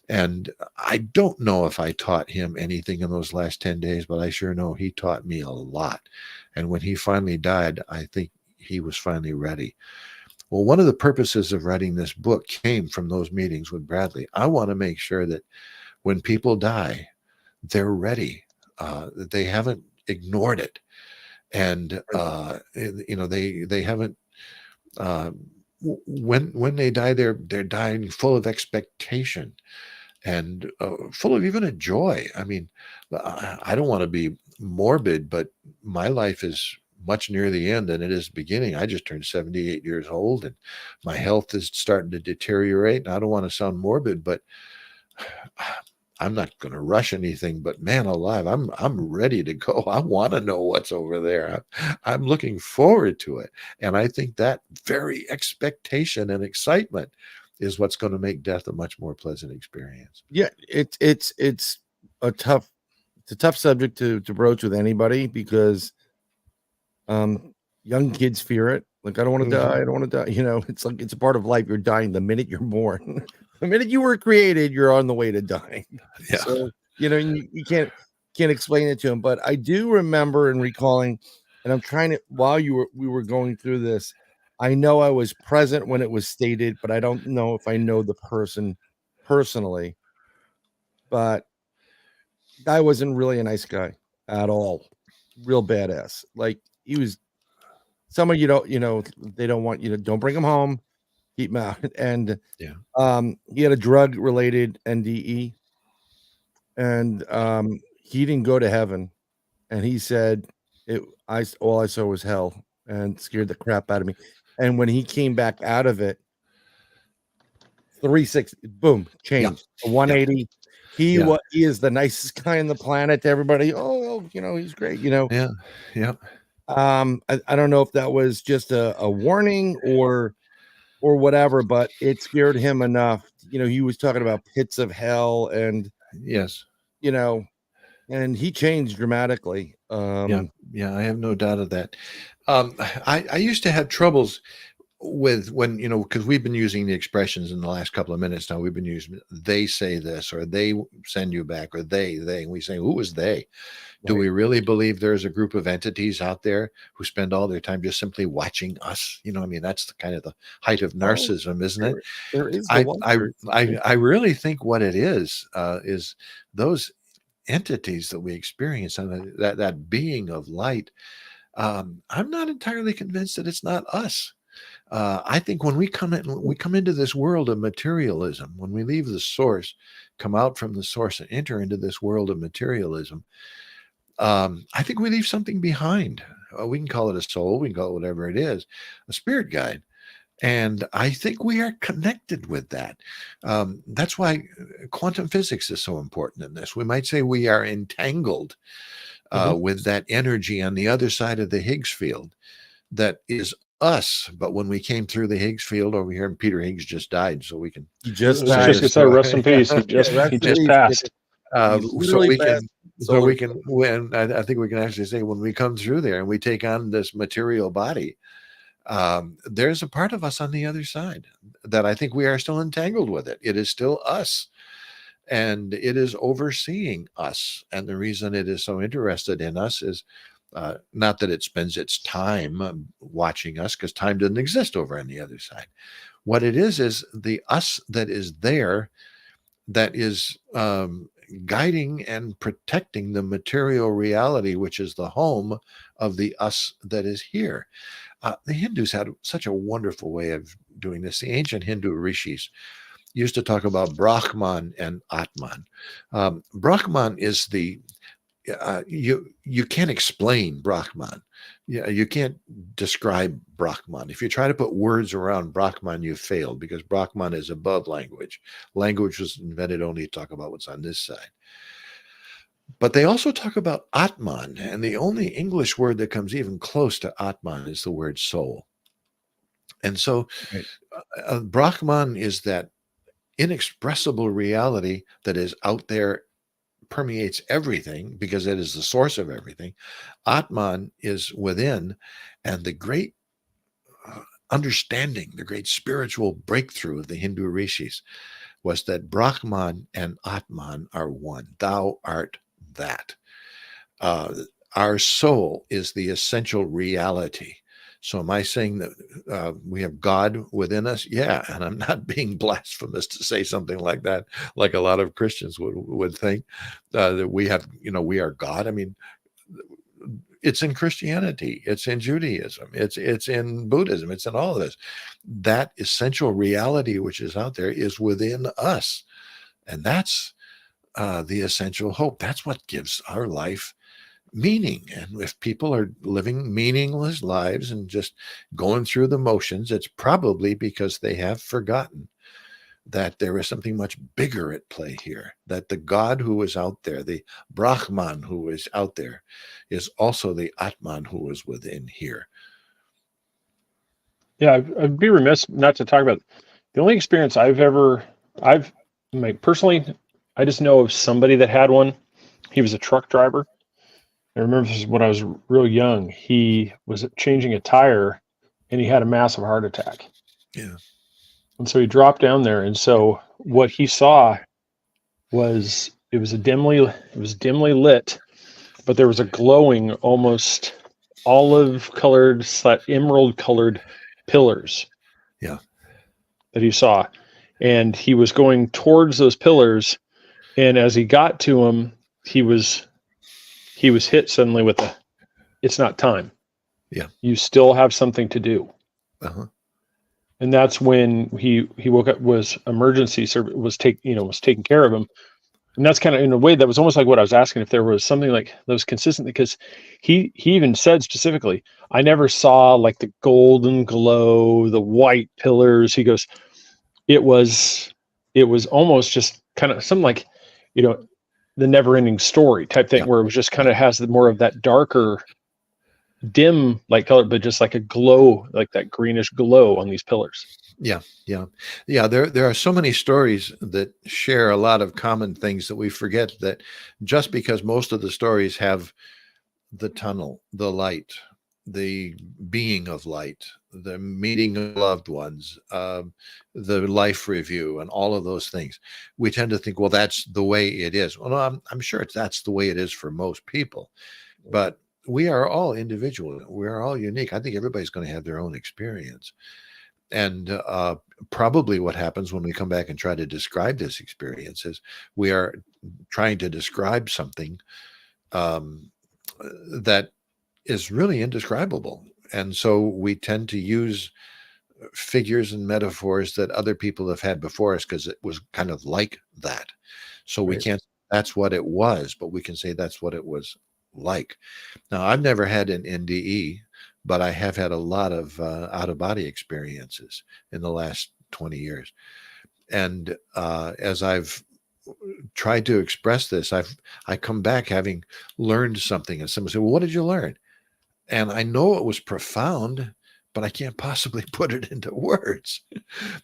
And I don't know if I taught him anything in those last 10 days, but I sure know he taught me a lot. And when he finally died, I think he was finally ready. Well, one of the purposes of writing this book came from those meetings with Bradley. I want to make sure that when people die, they're ready. That they haven't ignored it, and they haven't. When they die, they're dying full of expectation and full of even a joy. I mean, I don't want to be morbid, but my life is much near the end than it is the beginning. I just turned 78 years old, and my health is starting to deteriorate. And I don't want to sound morbid, but I'm not going to rush anything, but man alive, I'm ready to go. I want to know what's over there. I'm looking forward to it. And I think that very expectation and excitement is what's going to make death a much more pleasant experience.
Yeah, it's a tough subject to broach with anybody, because young kids fear it. Like, I don't want to die. I don't want to die. It's like, it's a part of life. You're dying the minute you're born. The minute you were created, you're on the way to dying.
Yeah.
So, you can't explain it to him. But I do remember and recalling, and I'm trying to, while we were going through this, I know I was present when it was stated, but I don't know if I know the person personally. But guy wasn't really a nice guy at all. Real badass. Like, he was someone they don't want you to, don't bring him home, keep him out. And he had a drug related NDE, and he didn't go to heaven. And he said all I saw was hell, and scared the crap out of me. And when he came back out of it, 360, boom, changed. 180. He is the nicest guy on the planet to everybody. Oh, he's great.
Yeah.
I don't know if that was just a warning or whatever, but it scared him enough. He was talking about pits of hell, and
yes,
and he changed dramatically.
I have no doubt of that. I used to have troubles with when, because we've been using the expressions in the last couple of minutes now. We've been using they say this, or they send you back, or they, and we say, who is they? Do we really believe there's a group of entities out there who spend all their time just simply watching us? That's the kind of the height of narcissism, isn't it?
There is.
I really think what it is those entities that we experience and that being of light, I'm not entirely convinced that it's not us. I think when we come into this world of materialism, when we leave the source, come out from the source and enter into this world of materialism, I think we leave something behind. We can call it a soul, we can call it whatever it is, a spirit guide. And I think we are connected with that. That's why quantum physics is so important in this. We might say we are entangled with that energy on the other side of the Higgs field that is us. But when we came through the Higgs field over here, and Peter Higgs just died, so we can
He just
I was just
died.
gonna say, rest in peace. He
Yeah, rest
he
in
just
peace.
passed.
He
so
literally
we
passed.
can so we can when I think we can actually say when we come through there and we take on this material body, there's a part of us on the other side that I think we are still entangled with it. It is still us, and it is overseeing us. And the reason it is so interested in us is not that it spends its time watching us, because time doesn't exist over on the other side. What it is the us that is there, that is guiding and protecting the material reality, which is the home of the us that is here. The Hindus had such a wonderful way of doing this. The ancient Hindu rishis used to talk about Brahman and Atman. Brahman is the you can't explain Brahman. You can't describe Brahman. If you try to put words around Brahman, you failed, because Brahman is above language. Language was invented only to talk about what's on this side. But they also talk about Atman, and the only English word that comes even close to Atman is the word soul. And so Brahman is that inexpressible reality that is out there, permeates everything because it is the source of everything. Atman is within, and the great understanding, the great spiritual breakthrough of the Hindu rishis was that Brahman and Atman are one. Thou art that. Our soul is the essential reality. So am I saying that we have God within us? Yeah, and I'm not being blasphemous to say something like that, like a lot of Christians would think that we have, we are God. I mean, it's in Christianity, it's in Judaism, it's in Buddhism, it's in all of this. That essential reality which is out there is within us, and that's the essential hope. That's what gives our life meaning. And if people are living meaningless lives and just going through the motions, it's probably because they have forgotten that there is something much bigger at play here, that the God who is out there, the Brahman who is out there, is also the Atman who is within here.
Yeah, I'd be remiss not to talk about the only experience I've personally, I just know of somebody that had one. He was a truck driver. I remember this is when I was real young. He was changing a tire and he had a massive heart attack.
Yeah.
And so he dropped down there. And so what he saw was it was dimly lit, but there was a glowing, almost olive colored, emerald colored pillars.
Yeah.
That he saw. And he was going towards those pillars. And as he got to them, he was hit suddenly with it's not time.
Yeah.
You still have something to do.
Uh-huh.
And that's when he woke up, was emergency service, was taking care of him. And that's kind of, in a way, that was almost like what I was asking, if there was something like that was consistent, because he even said specifically, I never saw like the golden glow, the white pillars. He goes, it was almost just kind of something like, the never ending story type thing, where it was just kind of has more of that darker, dim light color, but just like a glow, like that greenish glow on these pillars.
Yeah. There are so many stories that share a lot of common things that we forget, that just because most of the stories have the tunnel, the light, the being of light, the meeting of loved ones, the life review, and all of those things, we tend to think, well, that's the way it is. Well, I'm sure that's the way it is for most people, but we are all individual. We are all unique. I think everybody's going to have their own experience. And probably what happens when we come back and try to describe this experience is we are trying to describe something that is really indescribable. And so we tend to use figures and metaphors that other people have had before us because it was kind of like that. So we
Right.
can't, that's what it was, but we can say that's what it was like. Now, I've never had an NDE, but I have had a lot of out of body experiences in the last 20 years. And as I've tried to express this, I come back having learned something, and someone said, "Well, what did you learn?" And I know it was profound, but I can't possibly put it into words.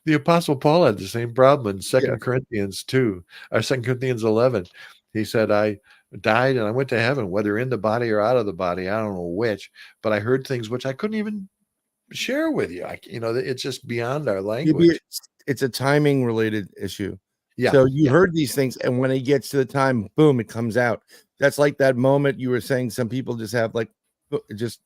The Apostle Paul had the same problem in
Yeah.
2 Corinthians 2 or 2 Corinthians 11. He said, I died and I went to heaven, whether in the body or out of the body. I don't know which, but I heard things which I couldn't even share with you. It's just beyond our
Maybe
language.
it's a timing related issue.
Yeah.
So you
Yeah.
heard these things, and when it gets to the time, boom, it comes out. That's like that moment you were saying. Some people just have like just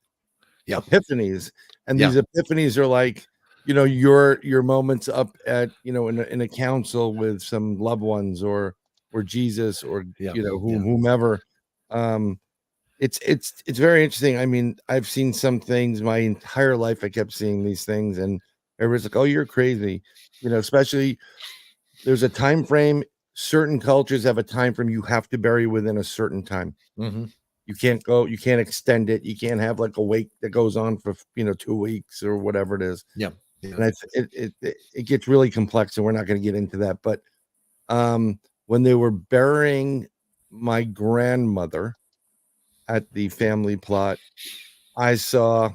Yeah.
epiphanies, and
Yeah.
these epiphanies are like, your moments up at in a council with some loved ones or Jesus or
Yeah.
whomever. It's very interesting. I mean, I've seen some things my entire life. I kept seeing these things, and everyone's like, "Oh, you're crazy," especially there's a time frame. Certain cultures have a time frame you have to bury within a certain time.
Mhm.
You can't extend it. You can't have like a wake that goes on for 2 weeks or whatever it is.
Yeah. Yeah.
And it gets really complex, and we're not going to get into that. But when they were burying my grandmother at the family plot, I saw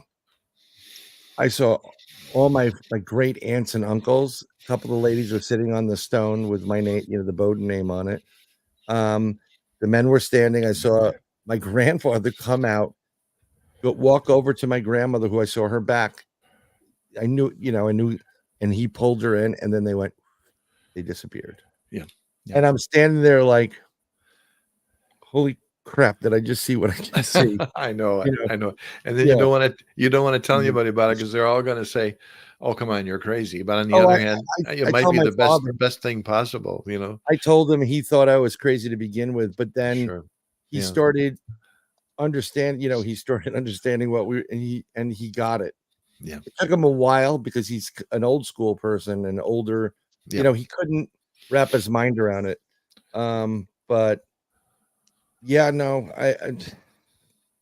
all my great aunts and uncles. A couple of ladies were sitting on the stone with my name, the Bowden name on it. The men were standing. I saw my grandfather come out, walk over to my grandmother, who I saw her back. I knew, and he pulled her in, and then they disappeared.
Yeah.
And I'm standing there like, holy crap, did I just see what I can see?
I know. I know. And then
Yeah.
you don't want to tell
Mhm.
anybody about it because they're all going to say, "Oh, come on, you're crazy." But on the
Oh,
other hand, it
I
might
tell
be
my
the
father.
best thing possible,
I told him, he thought I was crazy to begin with, but then
Sure.
he
Yeah.
started he started understanding what he got it.
Yeah.
It took him a while because he's an old school person and older.
Yeah.
He couldn't wrap his mind around it. But yeah, no,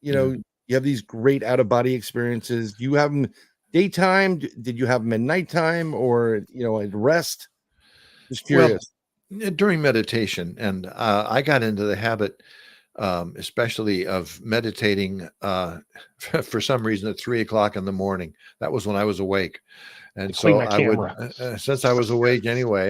you have these great out of body experiences. Do you have them daytime? Did you have them at nighttime or at rest? Just curious.
Well, during meditation, and I got into the habit, especially of meditating for some reason at 3 o'clock in the morning. That was when I was awake. And
Clean
so
my
I would,
camera.
since I was awake anyway,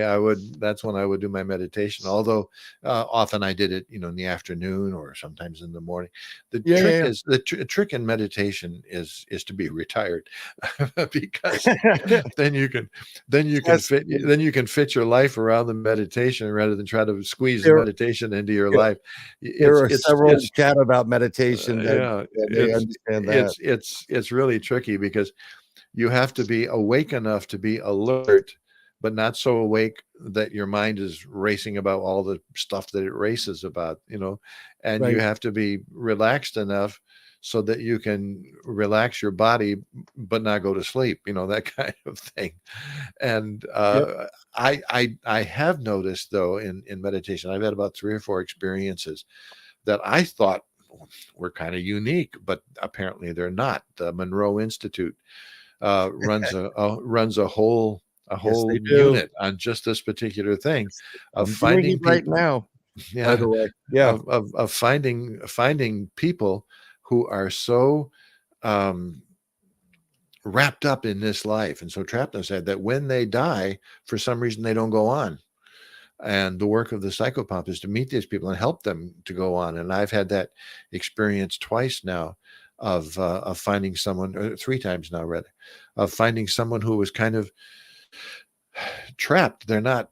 that's when I would do my meditation. Although often I did it, in the afternoon or sometimes in the morning. The trick is the trick in meditation is to be retired, because then you can fit your life around the meditation rather than try to squeeze the meditation into your life.
There are several chat about meditation that they understand that.
It's really tricky because you have to be awake enough to be alert, but not so awake that your mind is racing about all the stuff that it races about, and
Right.
you have to be relaxed enough so that you can relax your body, but not go to sleep, that kind of thing. And I have noticed, though, in meditation, I've had about 3 or 4 experiences that I thought were kind of unique, but apparently they're not. The Monroe Institute runs a whole unit on just this particular thing of finding
right
people
now.
yeah
By the way, yeah,
of finding people who are so wrapped up in this life and so trapped inside that when they die, for some reason they don't go on. And the work of the psychopomp is to meet these people and help them to go on. And I've had that experience twice now of finding someone, or 3 times now rather, of finding someone who was kind of trapped. They're not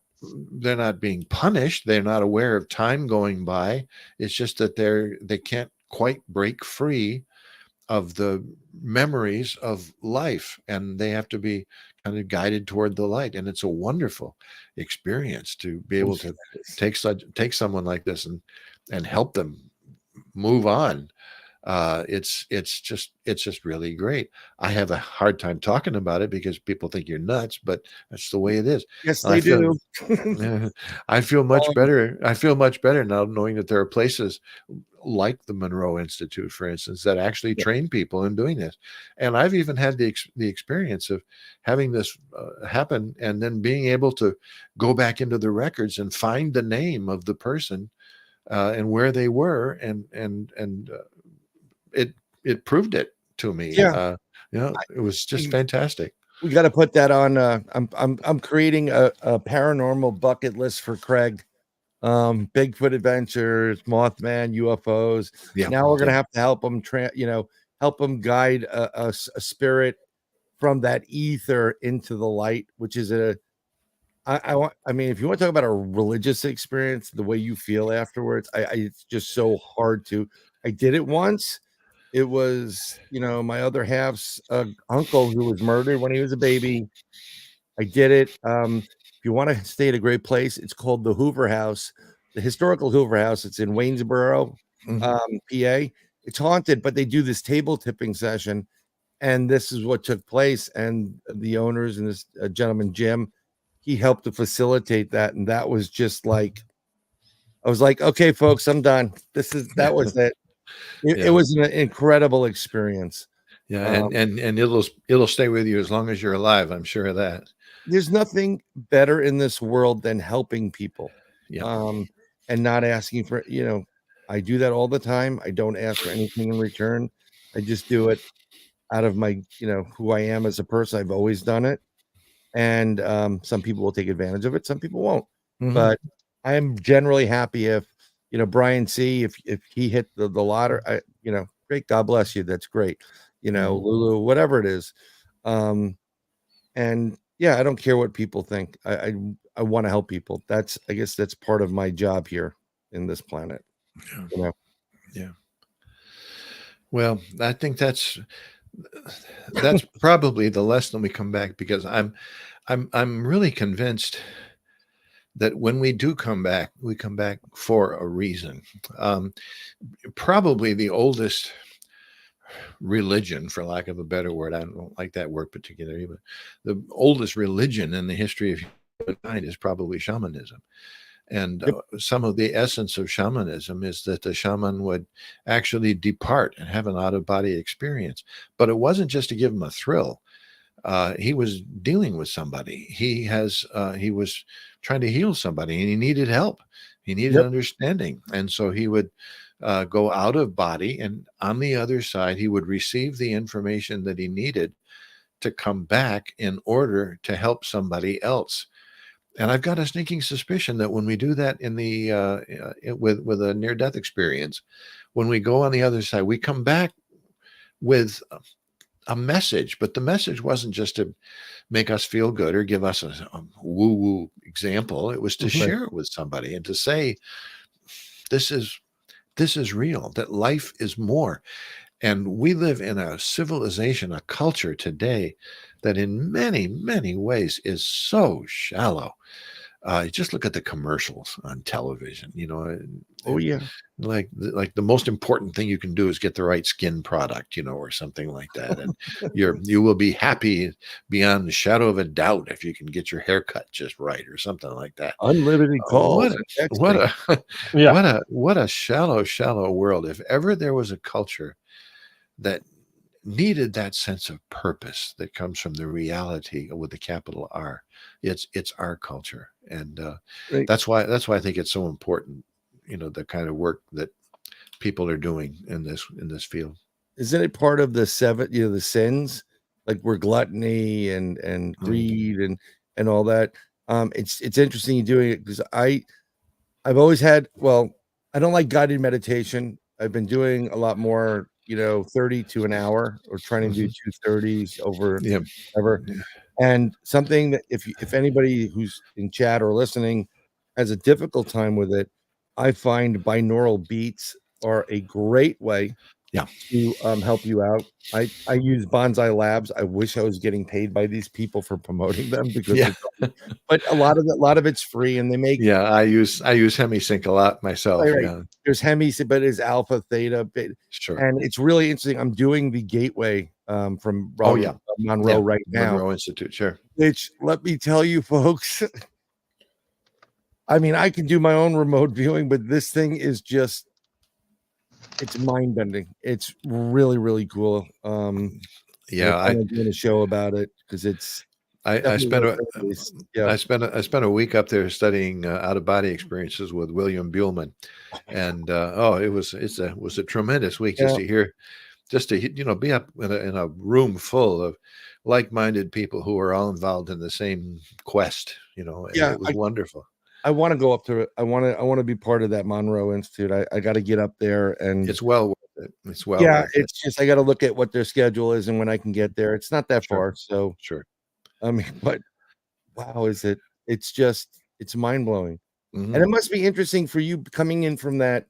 being punished. They're not aware of time going by. It's just that they can't quite break free. the memories of life, and they have to be kind of guided toward the light. And it's a wonderful experience to be able to take someone like this and help them move on. It's just really great. I have a hard time talking about it because people think you're nuts, but that's the way it is.
Yes,
And I
they
feel
do.
I feel much better. I feel much better now knowing that there are places like the Monroe Institute, for instance, that actually train people in doing this. And I've even had the experience of having this happen and then being able to go back into the records and find the name of the person and where they were, and it proved it to me.
Yeah.
It was just fantastic.
We got to put that on. I'm creating a paranormal bucket list for Craig. Bigfoot adventures, Mothman, UFOs.
Yeah.
Now we're gonna have to help him help him guide a spirit from that ether into the light, which is I mean, if you want to talk about a religious experience, the way you feel afterwards, it's just so hard to. I did it once. It was, my other half's uncle who was murdered when he was a baby. I did it. If you want to stay at a great place, it's called the Hoover House, the historical Hoover House. It's in Waynesboro, PA. It's haunted, but they do this table tipping session, and this is what took place. And the owners and this gentleman Jim, he helped to facilitate that, and that was just like, I was like, okay, folks, I'm done. That was it. It was an incredible experience.
Yeah, and it'll stay with you as long as you're alive. I'm sure of that.
There's nothing better in this world than helping people.
Yeah.
And not asking for, I do that all the time. I don't ask for anything in return. I just do it out of my, who I am as a person. I've always done it. And some people will take advantage of it. Some people won't. But I'm generally happy if, Brian C., if he hit the lottery, great. God bless you. That's great. Lulu, whatever it is. And yeah, I don't care what people think. I want to help people. I guess that's part of my job here in this planet.
Yeah. Well, I think that's probably the lesson we come back, because I'm really convinced that when we do come back, we come back for a reason. Probably the oldest religion, for lack of a better word, I don't like that word particularly, but the oldest religion in the history of humankind is probably shamanism. And some of the essence of shamanism is that the shaman would actually depart and have an out-of-body experience. But it wasn't just to give him a thrill. He was dealing with somebody. He was trying to heal somebody, and he needed help. He needed understanding. And so he would go out of body, and on the other side, he would receive the information that he needed to come back in order to help somebody else. And I've got a sneaking suspicion that when we do that in the with a near-death experience, when we go on the other side, we come back with a message. But the message wasn't just to make us feel good or give us a woo-woo example. It was to share it with somebody and to say, this is real, that life is more. And we live in a civilization, a culture today that in many, many ways is so shallow. Just look at the commercials on television,
Oh yeah.
Like the most important thing you can do is get the right skin product, or something like that. And you will be happy beyond the shadow of a doubt if you can get your hair cut just right or something like that.
Unlimited calls.
What a shallow world. If ever there was a culture that needed that sense of purpose that comes from the reality with the capital R, it's our culture. And that's why I think it's so important, the kind of work that people are doing in this field.
Isn't it part of the seven, the sins, like we're gluttony and greed and all that? It's interesting you doing it, because I've always had, I don't like guided meditation. I've been doing a lot more, 30 to an hour, or trying to do 230s over ever. And something that if anybody who's in chat or listening has a difficult time with it, I find binaural beats are a great way
Yeah.
to help you out. I use Bonsai Labs. I wish I was getting paid by these people for promoting them because
Yeah.
but a lot of it's free, and they make
Yeah, I use HemiSync a lot myself.
right.
Yeah,
There's Hemi, but it's Alpha, Theta, Beta,
sure.
and it's really interesting. I'm doing the Gateway from
Oh yeah,
Monroe right now.
Monroe Institute, sure.
Which, let me tell you, folks, I mean, I can do my own remote viewing, but this thing is just, it's mind bending. It's really, really cool.
Yeah,
I'm doing a show about it because it's
I spent a
yeah.
I spent a week up there studying out of body experiences with William Buellman, and it was a tremendous week
Yeah.
just to be up in a room full of like-minded people who are all involved in the same quest. And it was wonderful.
I want to go up to it. I want to be part of that Monroe Institute. I got to get up there, and
it's well worth it. It's well
yeah,
worth
it's just I got to look at what their schedule is and when I can get there. It's not that far, so
sure.
I mean, but wow, is it? It's mind blowing,
Mhm.
and it must be interesting for you coming in from that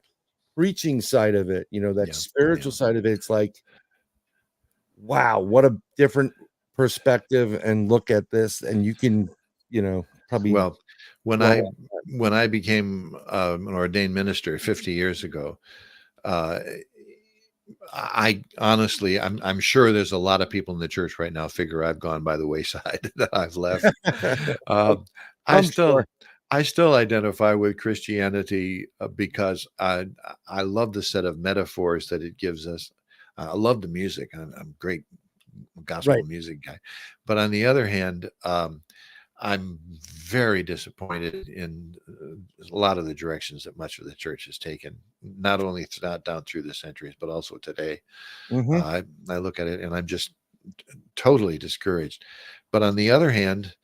preaching side of it. That spiritual side of it. It's like, wow, what a different perspective and look at this, and you can, probably
Well, when I became an ordained minister 50 years ago, I honestly, I'm sure there's a lot of people in the church right now figure I've gone by the wayside, that I've left. I
sure.
still identify with Christianity because I love the set of metaphors that it gives us. I love the music. I'm a great gospel music guy, but on the other hand, I'm very disappointed in a lot of the directions that much of the church has taken, not only down through the centuries, but also today. I look at it and I'm just totally discouraged. But on the other hand,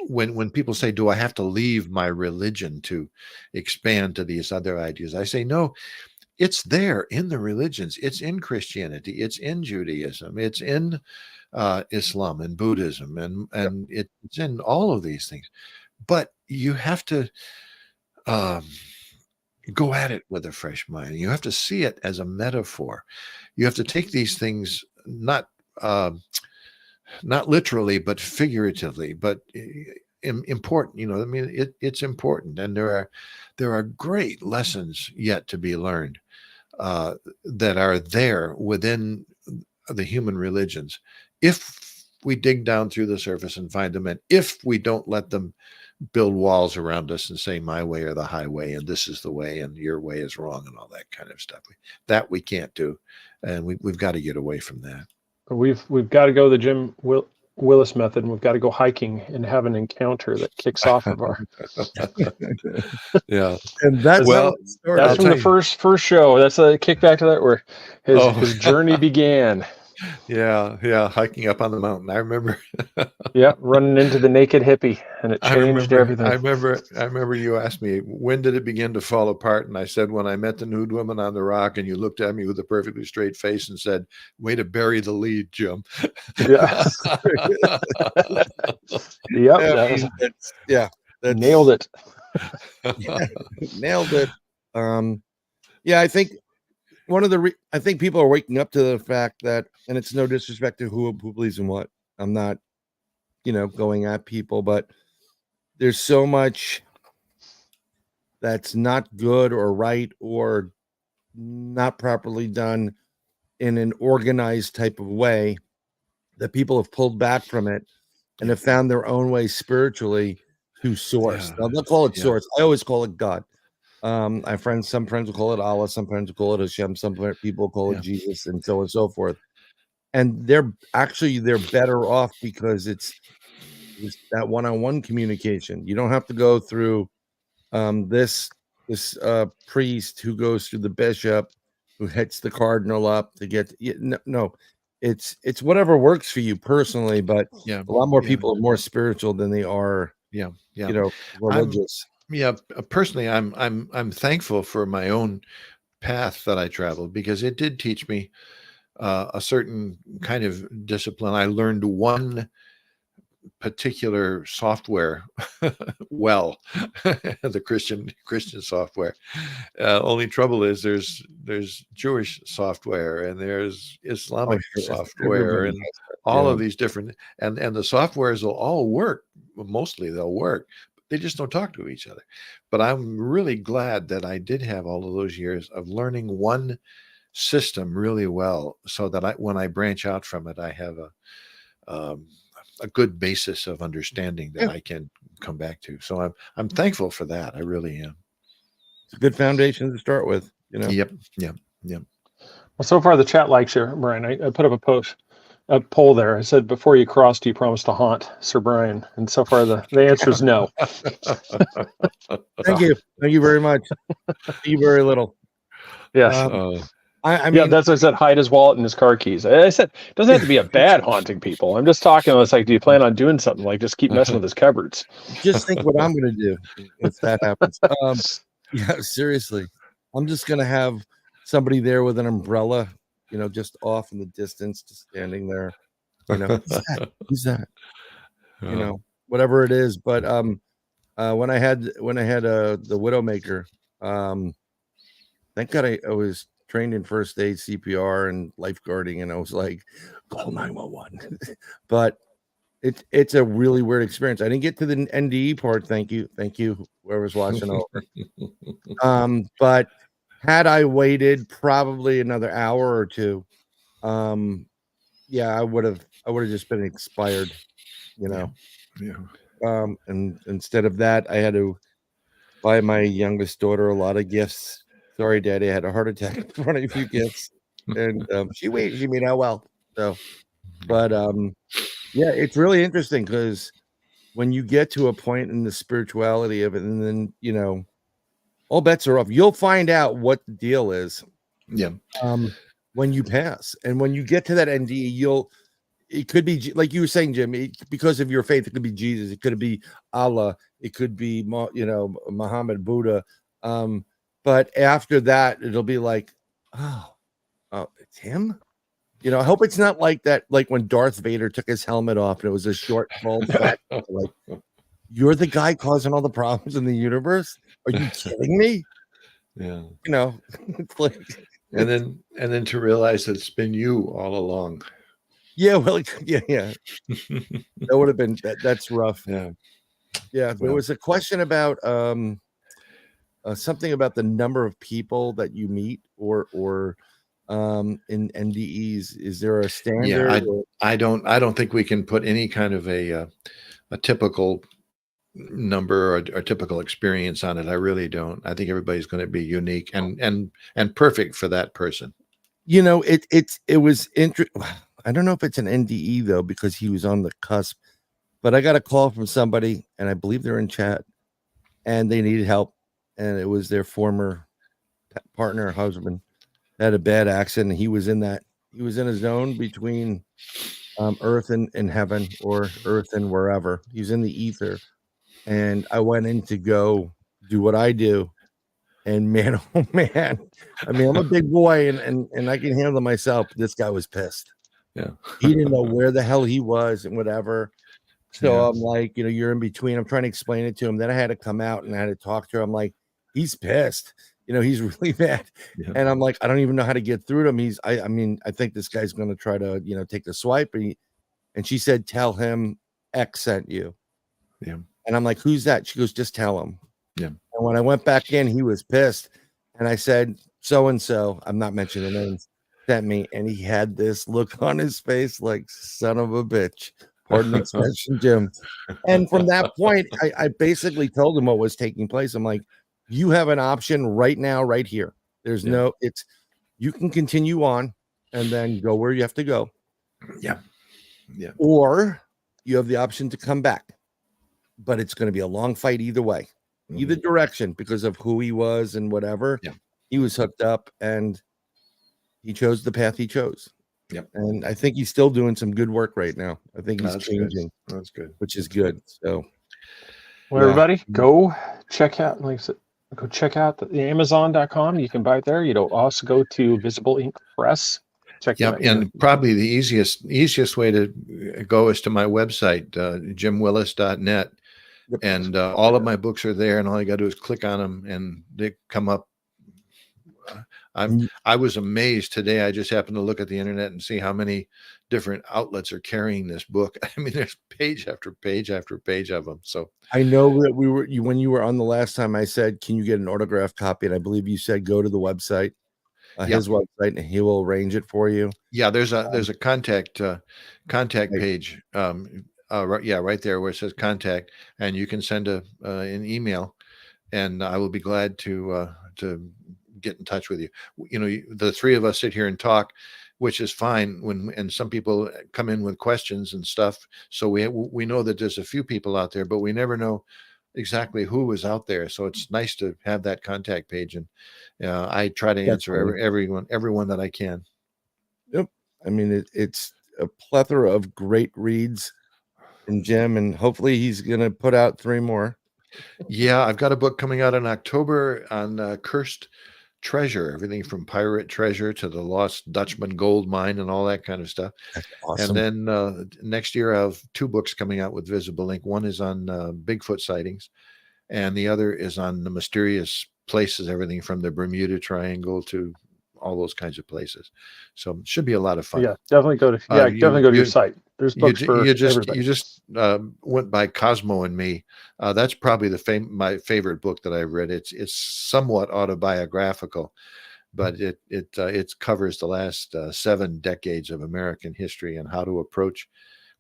when people say, "Do I have to leave my religion to expand to these other ideas?" I say, no. It's there in the religions. It's in Christianity. It's in Judaism. It's in Islam and Buddhism, and it's in all of these things. But you have to go at it with a fresh mind. You have to see it as a metaphor. You have to take these things not literally, but figuratively, but important. I mean, it's important, and there are great lessons yet to be learned that are there within the human religions, if we dig down through the surface and find them, and if we don't let them build walls around us and say my way or the highway, and this is the way and your way is wrong, and all that kind of stuff. That we can't do, and we've got to get away from that.
We've got to go the Jim Willis method, and we've got to go hiking and have an encounter that kicks off of our
yeah.
And that's
that's from the first show. That's a kickback to that where his journey began.
Yeah, hiking up on the mountain. I remember.
Yeah, running into the naked hippie, and it changed everything.
I remember you asked me, when did it begin to fall apart? And I said, when I met the nude woman on the rock, and you looked at me with a perfectly straight face and said, "Way to bury the lead, Jim."
Yeah. Yep. Nailed it.
Nailed it. I think one of the I think people are waking up to the fact that, and it's no disrespect to who believes in what. I'm not, going at people, but there's so much that's not good or right or not properly done in an organized type of way that people have pulled back from it and have found their own way spiritually to source. Now, they'll call it source. I always call it God. Some friends will call it Allah, some friends will call it Hashem, some people call it Jesus, and so on and so forth. And they're better off because it's that one-on-one communication. You don't have to go through this priest who goes through the bishop who hits the cardinal up to get no. It's whatever works for you personally, but a lot more people are more spiritual than they are religious.
Personally, I'm thankful for my own path that I traveled, because it did teach me a certain kind of discipline. I learned one particular software well, the Christian software. Only trouble is there's Jewish software and there's Islamic software and all of these different and the softwares will all work. Mostly they'll work. They just don't talk to each other. But I'm really glad that I did have all of those years of learning one system really well, so that when I branch out from it, I have a good basis of understanding that I can come back to. So I'm thankful for that. I really am.
It's a good foundation to start with.
Yep.
Well, so far the chat likes you, Brian. I put up a poll there. I said, before you cross, do you promise to haunt Sir Brian? And so far the answer is no.
Thank you very much. Thank you very little.
Yes.
I mean,
that's what I said. Hide his wallet and his car keys. I said, it doesn't have to be a bad haunting people. I'm just talking. It's like, do you plan on doing something like just keep messing with his cupboards?
Just think what I'm going to do if that happens. Yeah, seriously, I'm just going to have somebody there with an umbrella, just off in the distance, just standing there. Who's that? Whatever it is. But when I had the Widowmaker, thank God I was trained in first aid, CPR, and lifeguarding, and I was like, call 911. But it's a really weird experience. I didn't get to the NDE part. Thank you, whoever's watching over. But had I waited probably another hour or two, I would have just been expired,
Yeah.
And instead of that, I had to buy my youngest daughter a lot of gifts. Sorry, Daddy, I had a heart attack in front of a few gifts, and she made out well. So, but it's really interesting because when you get to a point in the spirituality of it, and then all bets are off. You'll find out what the deal is.
Yeah.
When you pass, and when you get to that NDE, it could be like you were saying, Jim, because of your faith, it could be Jesus, it could be Allah, it could be Muhammad, Buddha. But after that, it'll be like, oh, it's him. I hope it's not like that, like when Darth Vader took his helmet off and it was a short, bald, fat. Like, you're the guy causing all the problems in the universe. Are you kidding me?
Yeah.
It's like,
and then to realize that it's been you all along.
Yeah. Well, yeah. That would have been that's rough.
Yeah.
Yeah. There was a question about something about the number of people that you meet or in NDEs. Is there a standard?
Yeah, I don't think we can put any kind of a typical number or typical experience on it. I really don't. I think everybody's going to be unique and perfect for that person.
It was interesting. I don't know if it's an NDE though, because he was on the cusp, but I got a call from somebody, and I believe they're in chat, and they needed help. And it was their former partner, husband, had a bad accident. He was in a zone between earth and heaven, or earth and wherever. He's in the ether. And I went in to go do what I do. And man, oh man. I mean, I'm a big boy and I can handle myself. This guy was pissed.
Yeah.
He didn't know where the hell he was and whatever. So I'm like, you're in between. I'm trying to explain it to him. Then I had to come out and I had to talk to him. I'm like, he's pissed. He's really mad. Yeah. And I'm like, I don't even know how to get through to him. I think this guy's going to try to, take the swipe. And she said, tell him X sent you.
Yeah.
And I'm like, who's that? She goes, just tell him.
Yeah.
And when I went back in, he was pissed. And I said, so-and-so, I'm not mentioning the names, sent me. And he had this look on his face like, son of a bitch. Pardon the expression, Jim. And from that point, I basically told him what was taking place. I'm like, you have an option right now, right here. There's you can continue on and then go where you have to go.
Yeah. Yeah.
Or you have the option to come back. But it's going to be a long fight either way, either direction, because of who he was and whatever.
Yeah.
He was hooked up and he chose the path he chose.
Yep.
And I think he's still doing some good work right now. I think he's changing.
Good. That's good.
Which is good. So,
well, everybody, go check out, like I said, the Amazon.com. You can buy it there. Also go to Visible Ink Press check
Yeah,
them out.
and probably the easiest way to go is to my website, jimwillis.net.
Yep.
And all of my books are there, and all you got to do is click on them, and they come up. I was amazed today. I just happened to look at the internet and see how many different outlets are carrying this book. I mean, there's page after page after page of them. So
I know that when you were on the last time, I said, "Can you get an autographed copy?" And I believe you said, "Go to the website, his website, and he will arrange it for you."
Yeah, there's a contact
Right.
page. Right there where it says contact, and you can send an email, and I will be glad to get in touch with you. You know, the three of us sit here and talk, which is fine and some people come in with questions and stuff. So we know that there's a few people out there, but we never know exactly who is out there. So it's nice to have that contact page, and I try to answer everyone that I can.
Yep. I mean, it's a plethora of great reads from Jim, and hopefully he's going to put out 3 more.
Yeah, I've got a book coming out in October on cursed treasure, everything from pirate treasure to the lost Dutchman gold mine and all that kind of stuff.
That's awesome.
And then next year I have 2 books coming out with Visible Ink. One is on Bigfoot sightings, and the other is on the mysterious places, everything from the Bermuda Triangle to all those kinds of places. So it should be a lot of fun.
Yeah, definitely go to definitely go to your site. There's books for everybody.
You just went by Cosmo and Me. That's probably my favorite book that I've read. It's somewhat autobiographical, but it covers the last 7 decades of American history and how to approach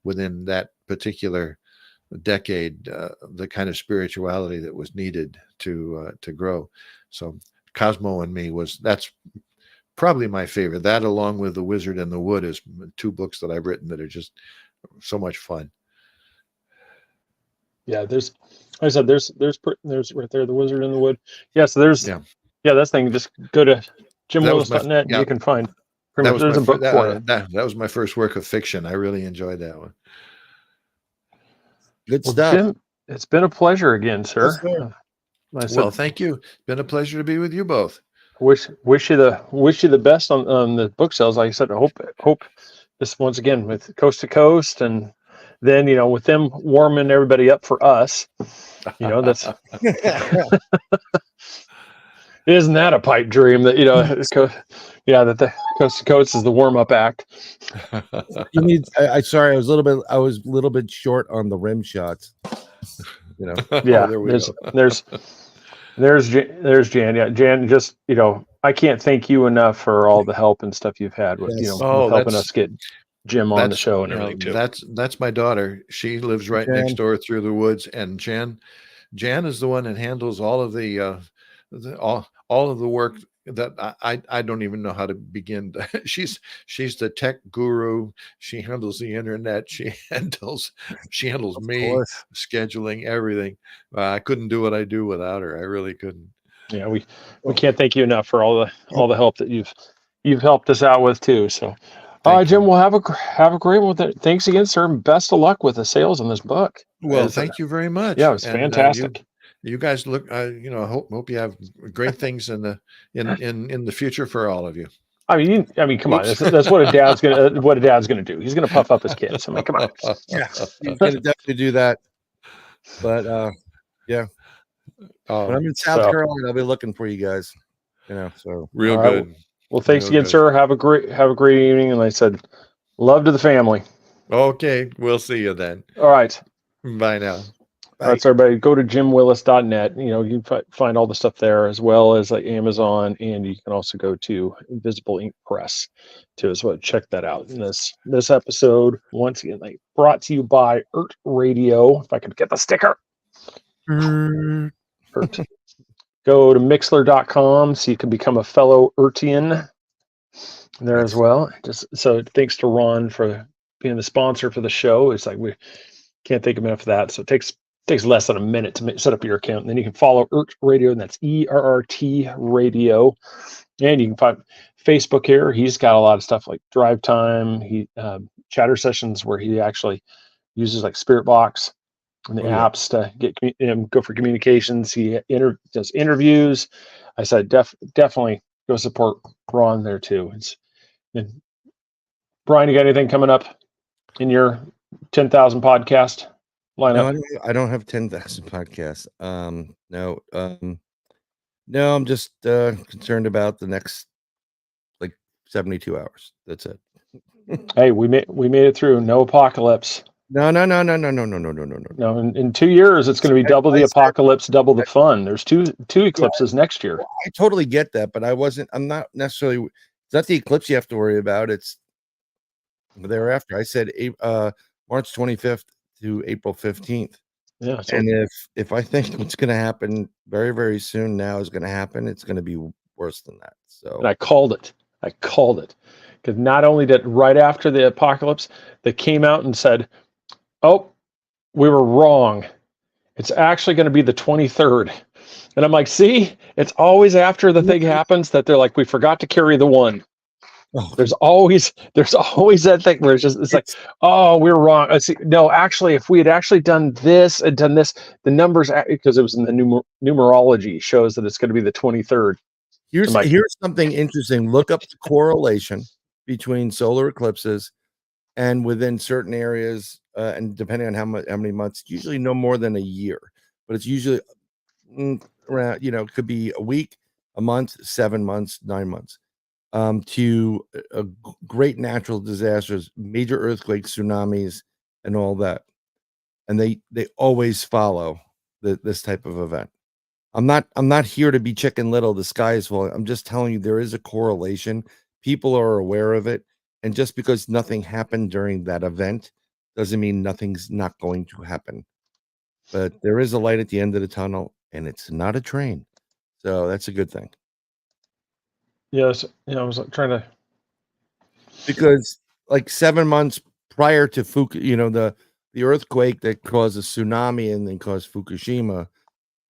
within that particular decade the kind of spirituality that was needed to grow. So Cosmo and Me that's probably my favorite. That, along with The Wizard and the Wood, is 2 books that I've written that are just so much fun.
Yeah, like I said, there's right there, The Wizard in the Wood. Yeah, so there's that's thing. Just go to jimwillis.net and you can find pretty much there's a book for you.
That was my first work of fiction. I really enjoyed that one.
Good stuff.
Jim, it's been a pleasure again, sir.
Yes,
well, thank you. It's been a pleasure to be with you both.
Wish you the best on the book sales. Like I said, I hope this once again with Coast to Coast, and then with them warming everybody up for us. That's isn't that a pipe dream that that the Coast to Coast is the warm up act.
You need. Sorry, I was a little bit short on the rim shots.
Yeah, there's Jan. Yeah, Jan, just I can't thank you enough for all the help and stuff you've had with with helping us get Jim on the show and everything too.
That's my daughter. She lives right next door through the woods, and Jan is the one that handles all of all of the work that I don't even know how to begin. She's the tech guru. She handles the internet. She handles me, scheduling, everything. I couldn't do what I do without her. I really couldn't.
Yeah, we can't thank you enough for all the help that you've helped us out with too. So, all right, Jim, we'll have a great one with it. Thanks again, sir. And best of luck with the sales on this book.
Well, thank you very much.
Yeah, it was fantastic.
You guys look, hope you have great things in the future for all of you.
I mean, come on. That's what a dad's gonna do. He's gonna puff up his kids. I mean, come on.
Yeah, he's gonna definitely do that. But yeah, when I'm in South Carolina, I'll be looking for you guys. So
real good.
Right. Well, thanks again, sir. Have a great evening. And like I said, love to the family.
Okay, we'll see you then.
All right.
Bye now.
All right, so everybody, go to jimwillis.net. You can find all the stuff there, as well as like Amazon, and you can also go to Invisible Ink Press too as well. Check that out. And this episode, once again, brought to you by ERT Radio. If I could get the sticker. ERT. Go to Mixler.com so you can become a fellow ERTian there as well. Just so thanks to Ron for being the sponsor for the show. It's like we can't thank him enough for that. So it takes less than a minute to set up your account. And then you can follow ERT Radio, and that's ERRT Radio. And you can find Facebook here. He's got a lot of stuff like Drive Time, chatter sessions where he actually uses like Spirit Box and the apps to get go for communications. He does interviews. I said definitely go support Ron there too. And Brian, you got anything coming up in your 10,000 podcast lineup?
No, I don't have 10,000 podcasts. No, I'm just concerned about the next like 72 hours. That's it.
Hey, we made it through. No apocalypse.
No.
No, in 2 years it's going to be double the apocalypse, double the fun. There's two eclipses next year.
I totally get that, but I'm not necessarily. It's not the eclipse you have to worry about. It's thereafter. I said March 25th to April 15th.
Yeah. So,
And if I think what's going to happen very, very soon now is going to happen, it's going to be worse than that. So,
and I called it because not only did right after the apocalypse, they came out and said, "Oh, we were wrong. It's actually going to be the 23rd." And I'm like, "See, it's always after the thing happens that they're like, we forgot to carry the one."
oh,
There's always that thing where it's like, oh, we're wrong. See, no, actually, if we had actually done this and done this, the numbers, because it was in the numerology, shows that it's going to be the 23rd.
here's something interesting. Look up the correlation between solar eclipses and within certain areas, and depending on how many months, usually no more than a year, but it's usually around, it could be a week, a month, 7 months, 9 months. To great natural disasters, major earthquakes, tsunamis, and all that, and they always follow this type of event. I'm not here to be Chicken Little. The sky is falling. I'm just telling you there is a correlation. People are aware of it, and just because nothing happened during that event doesn't mean nothing's not going to happen. But there is a light at the end of the tunnel, and it's not a train, so that's a good thing.
Yes, I was trying to,
because like 7 months prior to the earthquake that caused a tsunami and then caused Fukushima,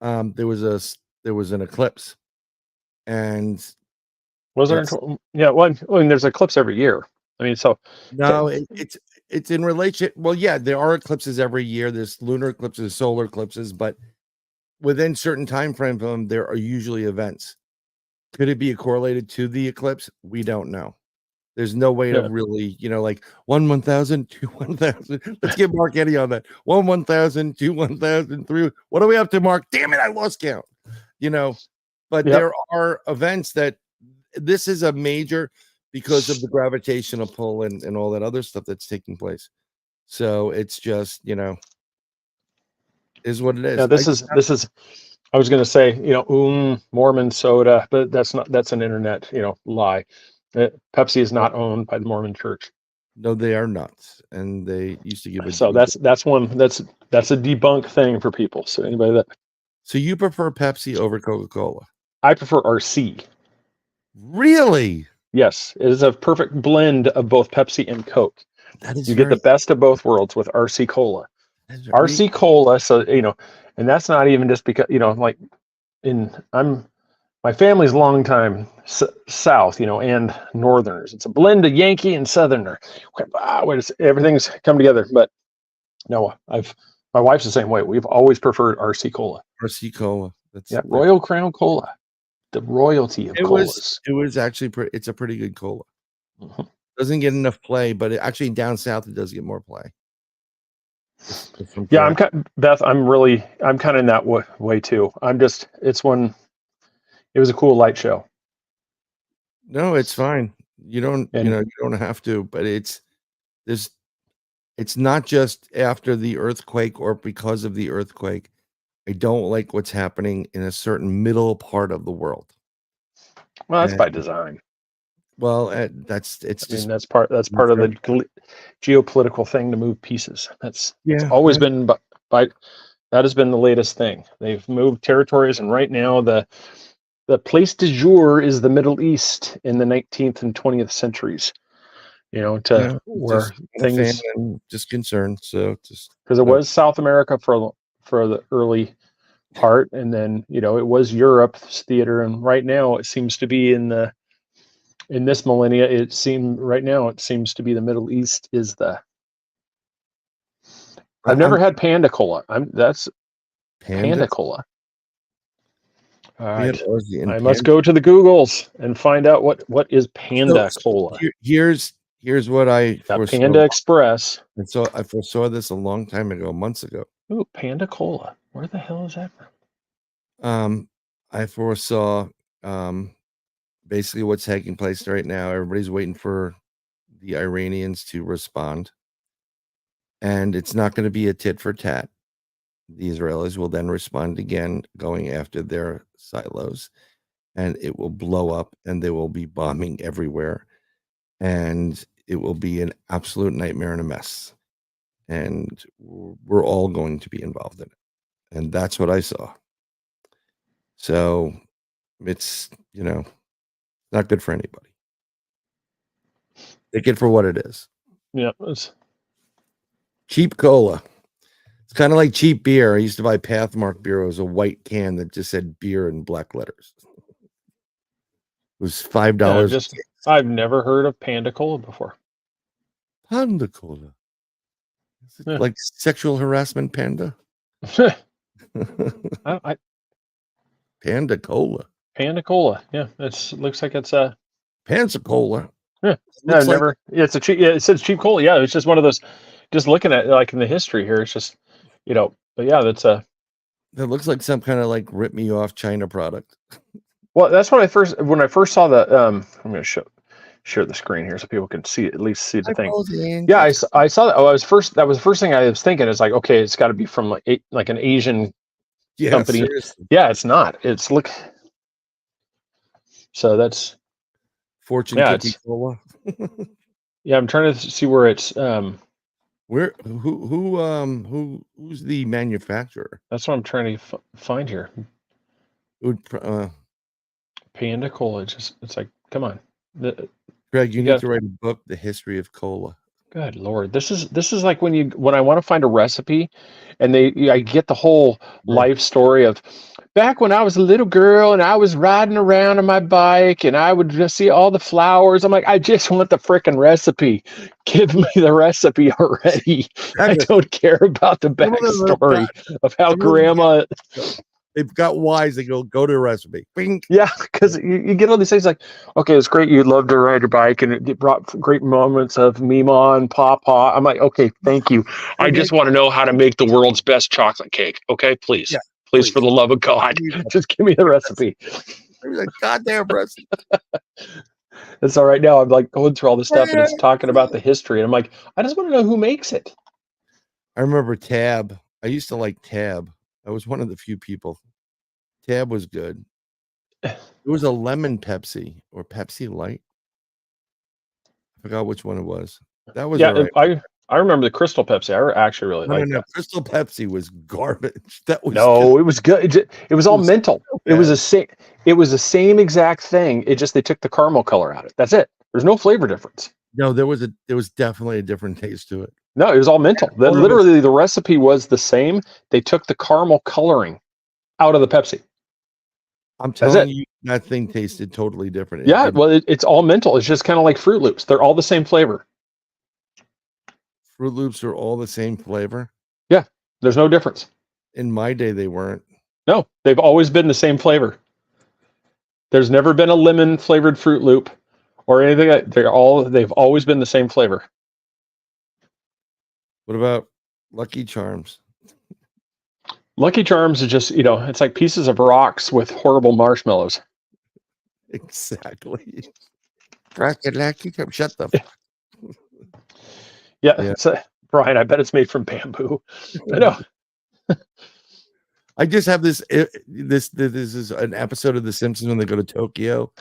there was an eclipse, and
was there? Yeah, well, I mean, there's eclipse every year. I mean, so
no, it's in relation. Well, yeah, there are eclipses every year. There's lunar eclipses, solar eclipses, but within certain time frame, there are usually events. Could it be correlated to the eclipse? We don't know. There's no way to really, like 1,000, 2 1,000. Let's get Mark Eddy on that. 1,000, 2 1,000, 3. What are we up to, Mark? Damn it, I lost count. But there are events that this is a major because of the gravitational pull and all that other stuff that's taking place. So it's just, is what it is.
Yeah, this is. I was going to say, Mormon soda, but that's an internet, lie. Pepsi is not owned by the Mormon Church.
No, they are not, and they used to give it.
So that's a debunk thing for people. So anybody that.
So you prefer Pepsi over Coca-Cola?
I prefer RC.
Really?
Yes, it is a perfect blend of both Pepsi and Coke.
That is.
You get the best of both worlds with RC Cola. RC Cola, so and that's not even just because my family's long time South, and Northerners. It's a blend of Yankee and Southerner. Everything's come together. But no, my wife's the same way. We've always preferred RC Cola.
RC Cola.
Royal Crown Cola, the royalty of colas.
It was actually it's a pretty good cola.
Mm-hmm.
Doesn't get enough play, but actually down south it does get more play.
Yeah, Beth. I'm kind of in that way too. It was a cool light show.
No, it's fine. You don't have to, but it's not just after the earthquake or because of the earthquake. I don't like what's happening in a certain middle part of the world.
Well, that's by design.
Well, that's
part of the geopolitical thing to move pieces. It's always been by that has been the latest thing. They've moved territories, and right now the place du jour is the Middle East in the 19th and 20th centuries. Where things
just concerned. So
because it was South America for the early part, and then it was Europe's theater, and right now it seems to be in this millennia, it seems to be the Middle East is the. I've never had Panda Cola. That's Panda Cola. All right. I must go to the Googles and find out what is Panda Cola.
Here's Here's what I
Got
foresaw.
Panda Express.
I foresaw this a long time ago, months ago.
Ooh, Panda Cola. Where the hell is that from?
I foresaw basically what's taking place right now. Everybody's waiting for the Iranians to respond, and it's not going to be a tit for tat. The Israelis will then respond again, going after their silos, and it will blow up, and they will be bombing everywhere, and it will be an absolute nightmare and a mess, and we're all going to be involved in it. And that's what I saw. So it's, not good for anybody. Take it for what it is.
Yeah, it's
Cheap cola. It's kind of like cheap beer. I used to buy Pathmark beer. It was a white can that just said beer in black letters. It was $5.
I've never heard of Panda Cola before.
Panda cola. Is it like sexual harassment panda? Panda cola.
Panda Cola. Yeah, looks like it's a
Pensacola.
Yeah, no, I've never. Yeah, it's a cheap. Yeah, it says cheap cola. Yeah, it's just one of those. Just looking at like in the history here, it's just, But yeah, that's a.
That looks like some kind of like rip me off China product.
Well, that's when I first saw the. I'm going to share the screen here so people can see at least see the thing. Yeah, I saw that. Oh, that was the first thing I was thinking. It's like, okay, it's got to be from like an Asian company.
Seriously.
Yeah, it's not. It's look. So that's
Fortune Cookie Cola.
Yeah, I'm trying to see where it's.
Where who's the manufacturer?
That's what I'm trying to find here. Panda Cola. It's like, come on,
Greg, you need to write a book, The History of Cola.
Good Lord, this is like when I want to find a recipe, and I get the whole life story of back when I was a little girl and I was riding around on my bike and I would just see all the flowers. I'm like, I just want the frickin' recipe. Give me the recipe already. I don't care about the backstory of how grandma.
They've got wise. They go to the recipe. Bing.
Yeah, because you get all these things like, okay, it's great. You love to ride your bike, and it brought great moments of Mima and Papa. I'm like, okay, thank you. I just want to know how to make the world's best chocolate cake. Okay, please. Yeah, please, for the love of God, just give me the recipe.
Like, goddamn recipe.
It's all right now. I'm like going through all this stuff, and it's talking about the history, and I'm like, I just want to know who makes it.
I remember Tab. I used to like Tab. I was one of the few people. Tab was good. It was a lemon Pepsi or Pepsi Light. I forgot which one it was. That was
right. I remember the Crystal Pepsi. I actually really liked that.
Crystal Pepsi was garbage. That was
it was good. It was all mental. It was the same exact thing. It just they took the caramel color out of it. That's it. There's no flavor difference.
No, there was definitely a different taste to it.
No, it was all mental. Literally, the recipe was the same. They took the caramel coloring out of the Pepsi.
I'm telling you, that thing tasted totally different.
It's all mental. It's just kind of like Fruit Loops. They're all the same flavor.
Fruit Loops are all the same flavor?
Yeah, there's no difference.
In my day, they weren't.
No, they've always been the same flavor. There's never been a lemon flavored Fruit Loop or anything. They've always been the same flavor.
What about Lucky Charms?
Lucky Charms is just, it's like pieces of rocks with horrible marshmallows.
Exactly. Lucky Charms. Shut the fuck.
Yeah. Brian, I bet it's made from bamboo. I know.
I just have this is an episode of The Simpsons when they go to Tokyo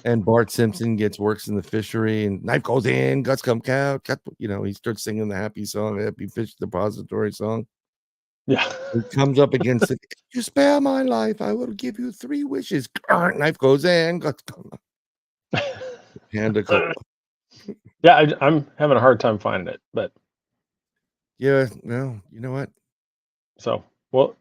and Bart Simpson works in the fishery and knife goes in, guts come out. He starts singing the happy song, Happy Fish Depository song.
Yeah.
It comes up against it. If you spare my life, I will give you 3 wishes. Knife goes in, guts come out. Panda Cola.
Yeah, I'm having a hard time finding it, but
yeah, well, you know what?
So well,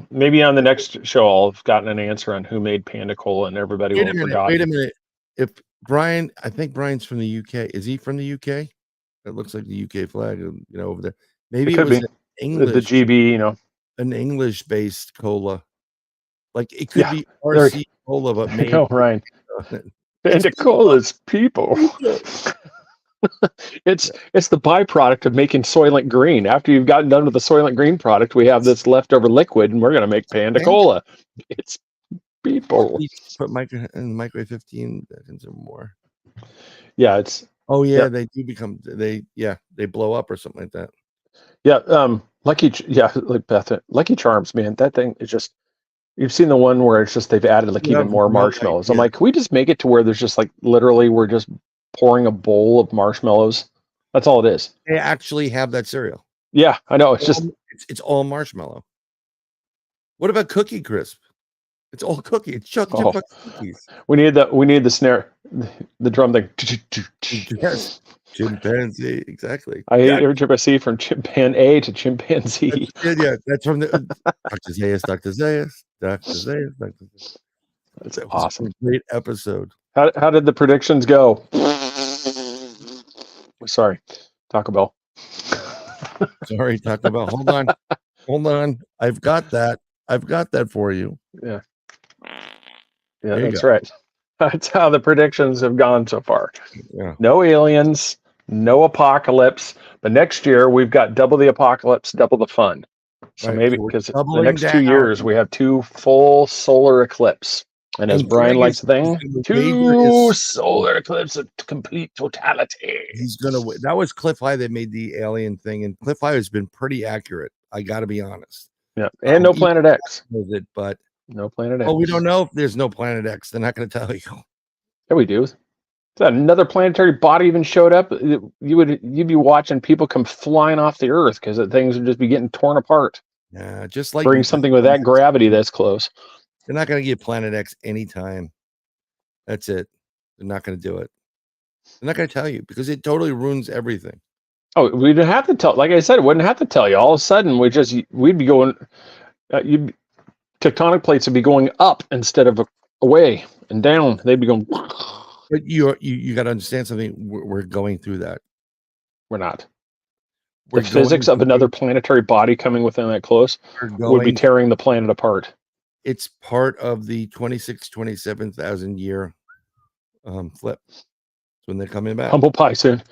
maybe on the next show I'll have gotten an answer on who made Panda Cola, and everybody will have forgotten.
Wait a minute. If I think Brian's from the UK. Is he from the UK? It looks like the UK flag, over there. Maybe it was an English,
the GB,
an English-based cola. Like it could be RC cola, but maybe
Ryan. Panda Cola's people. It's the byproduct of making Soylent Green. After you've gotten done with the Soylent Green product, we have this leftover liquid, and we're going to make Panda Cola. It's people.
Put in the microwave 15 seconds or more.
Yeah, it's.
Oh yeah, they do become they blow up or something like that.
Yeah, Lucky Charms, man. That thing is just. You've seen the one where it's just they've added like even more marshmallows. I'm like, can we just make it to where there's just like literally we're just pouring a bowl of marshmallows? That's all it is.
They actually have that cereal.
Yeah, I know. It's just
it's all marshmallow. What about Cookie Crisp? It's all cookie. It's chocolate chip cookies.
We need the snare, the drum thing.
Yes. Chimpanzee, exactly.
I hate every trip I see from chimpanzee to chimpanzee.
That's from the Dr. Zayas, Dr. Zayas, Dr. Zayas, Dr. Zayas.
That's awesome.
Great episode.
How did the predictions go? Sorry, Taco Bell.
Sorry, Taco Bell. Hold on. I've got that for you.
Yeah, that's right. That's how the predictions have gone so far.
Yeah.
No aliens, no apocalypse. But next year we've got double the apocalypse, double the fun. So maybe because the next 2 years we have 2 full solar eclipse. And as Brian likes to think, 2 solar eclipse of complete totality.
He's gonna win. That was Cliff High that made the alien thing, and Cliff High has been pretty accurate. I got to be honest.
Yeah, and no Planet X.
But
no Planet X.
Oh, we don't know if there's no Planet X. They're not going to tell you.
Yeah, we do. If another planetary body even showed up, you'd be watching people come flying off the Earth because things would just be getting torn apart.
Yeah, just like
bring something with that gravity that's close.
They're not going to give Planet X any time. That's it. They're not going to do it. They're not going to tell you because it totally ruins everything.
Oh, we didn't have to tell. Like I said, it wouldn't have to tell you. All of a sudden, we'd be going. Tectonic plates would be going up instead of away and down. They'd be going.
But you got to understand something. We're going through that.
We're not. The physics of another planetary body coming within that close would be tearing the planet apart.
It's part of the 27,000 year flip. It's when they're coming back.
Humble pie soon.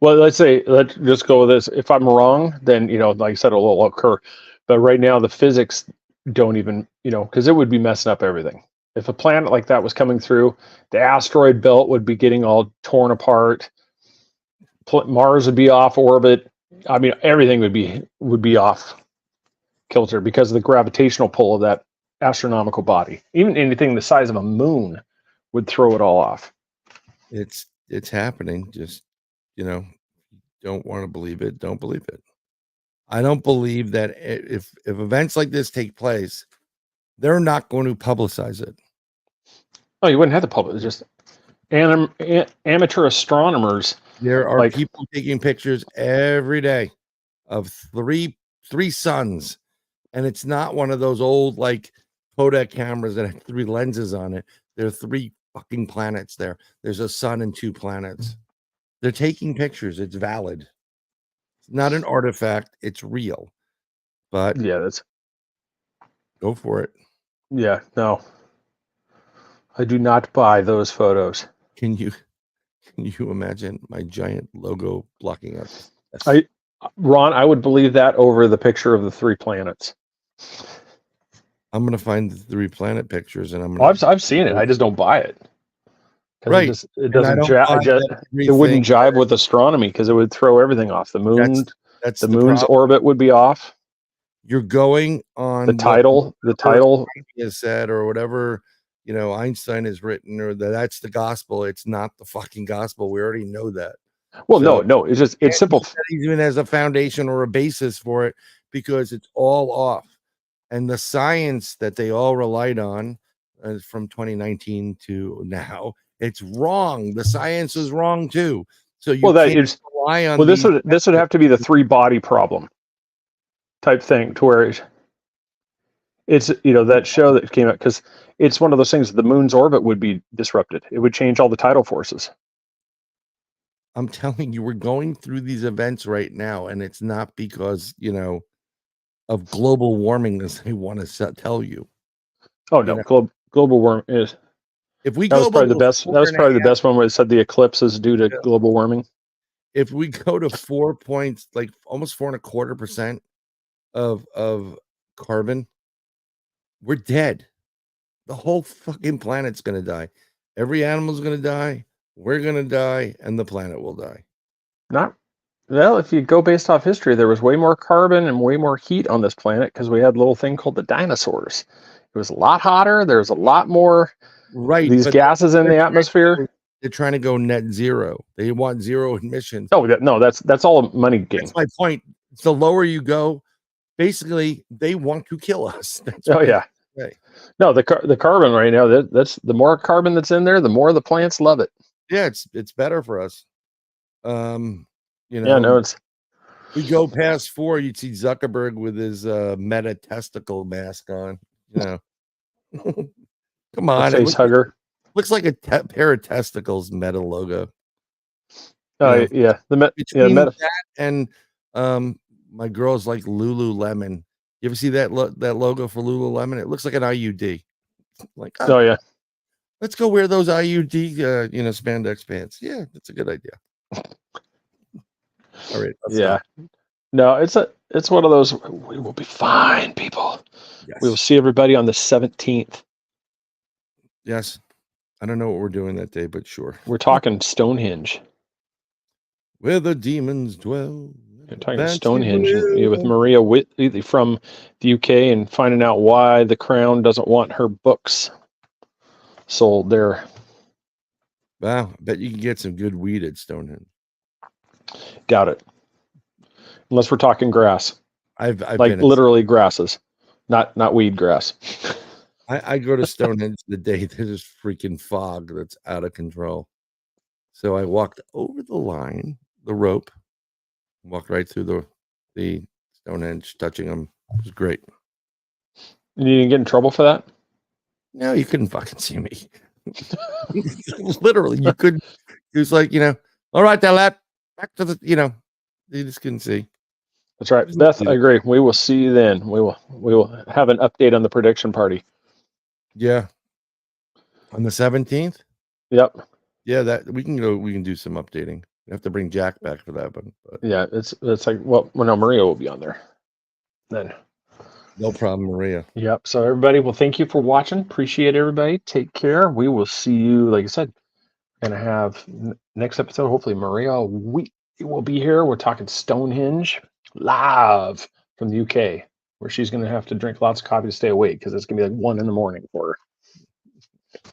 Well, let's just go with this. If I'm wrong, then, like I said, it will occur. But right now, the physics don't even, because it would be messing up everything. If a planet like that was coming through, the asteroid belt would be getting all torn apart. Mars would be off orbit. I mean, everything would be off kilter because of the gravitational pull of that astronomical body. Even anything the size of a moon would throw it all off.
It's happening. Just, don't want to believe it. Don't believe it. I don't believe that if events like this take place, they're not going to publicize it.
Oh, you wouldn't have to publish. Just amateur astronomers.
There are people taking pictures every day of three suns, and it's not one of those old Kodak cameras that have 3 lenses on it. There are 3 fucking planets there. There's a sun and 2 planets. They're taking pictures. It's valid. It's not an artifact. It's real. But
yeah, that's
go for it.
Yeah, no. I do not buy those photos.
Can you imagine my giant logo blocking us?
Ron, I would believe that over the picture of the 3 planets.
I'm gonna find the 3 planet pictures, and
I've seen it. I just don't buy it.
Right,
it doesn't. It wouldn't jive with astronomy because it would throw everything off. The moon,
that's
the moon's orbit would be off.
You're going on
the title
is said, or whatever Einstein has written, or that's the gospel. It's not the fucking gospel. We already know that.
Well, no. It's simple.
It even has a foundation or a basis for it because it's all off. And the science that they all relied on from 2019 to now, it's wrong. The science is wrong too. So you can't rely on.
Well, this would have to be the 3-body problem type thing, to where it's that show that came out, because it's one of those things that the moon's orbit would be disrupted. It would change all the tidal forces.
I'm telling you, we're going through these events right now, and it's not because of global warming, as they want to tell you.
Oh no, global warming is.
If we
that was probably the best. That was probably the best one where it said the eclipse is due to global warming.
if we go to 4 points, like almost 4.25% of carbon, we're dead. The whole fucking planet's gonna die. Every animal's gonna die. We're gonna die, and the planet will die.
Not well. If you go based off history, there was way more carbon and way more heat on this planet because we had a little thing called the dinosaurs. It was a lot hotter. There's a lot more these gases in the atmosphere.
They're trying to go net zero. They want zero emissions.
No, that's all a money game.
That's my point. The lower you go, basically, they want to kill us.
Yeah. No, the carbon right now. That's the more carbon that's in there, the more the plants love it.
Yeah, it's better for us.
Yeah, no, it's.
We go past 4, you'd see Zuckerberg with his meta testicle mask on. You know, come on,
face hugger.
Looks like a pair of testicles. Meta logo.
Oh yeah,
between that and my girl's like Lululemon. You ever see that logo for Lululemon? It looks like an IUD. Like,
oh yeah,
let's go wear those IUD, spandex pants. Yeah, that's a good idea. All right.
Yeah. No, it's one of those. We will be fine, people. Yes. We will see everybody on the 17th.
Yes. I don't know what we're doing that day, but sure.
We're talking Stonehenge.
Where the demons dwell.
You're talking Stonehenge with Maria Whitley from the UK and finding out why the Crown doesn't want her books sold there.
Wow. I bet you can get some good weed at Stonehenge.
Doubt it. Unless we're talking grass.
I've
like literally grasses, not weed grass.
I go to Stonehenge the day there's freaking fog that's out of control. So I walked over the line, the rope, walked right through the Stonehenge, touching them. It was great.
You didn't get in trouble for that?
No, you couldn't fucking see me. Literally, you couldn't. It was like, all right, there, lad. Back to the, you just couldn't see.
That's right. Beth, I agree. We will see you then. We will have an update on the prediction party.
Yeah. On the 17th?
Yep.
Yeah, that we can do some updating. We have to bring Jack back for that one. But.
Yeah, it's like, well, no, Maria will be on there then.
No problem, Maria.
Yep. So everybody, well, thank you for watching. Appreciate everybody. Take care. We will see you, like I said, gonna have next episode. Hopefully Maria will be here. We're talking Stonehenge live from the UK, where she's gonna have to drink lots of coffee to stay awake because it's gonna be like 1 a.m. for her.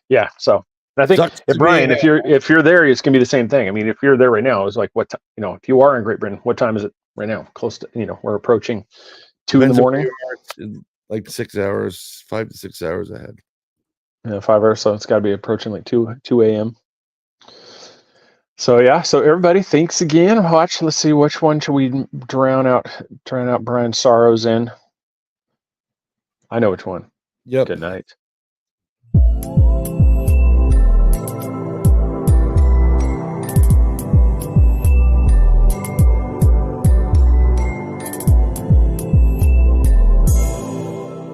Yeah. So I think Brian, if you're there, it's gonna be the same thing. I mean, if you're there right now, it's like what if you are in Great Britain, what time is it right now? Close to we're approaching 2 a.m.
Like 6 hours, 5 to 6 hours ahead.
Yeah, 5 hours. So it's got to be approaching like 2 a.m. So yeah, so everybody, thanks again. Let's see which one should we drown out Brian's sorrows in. I know which one.
Yep.
Good night.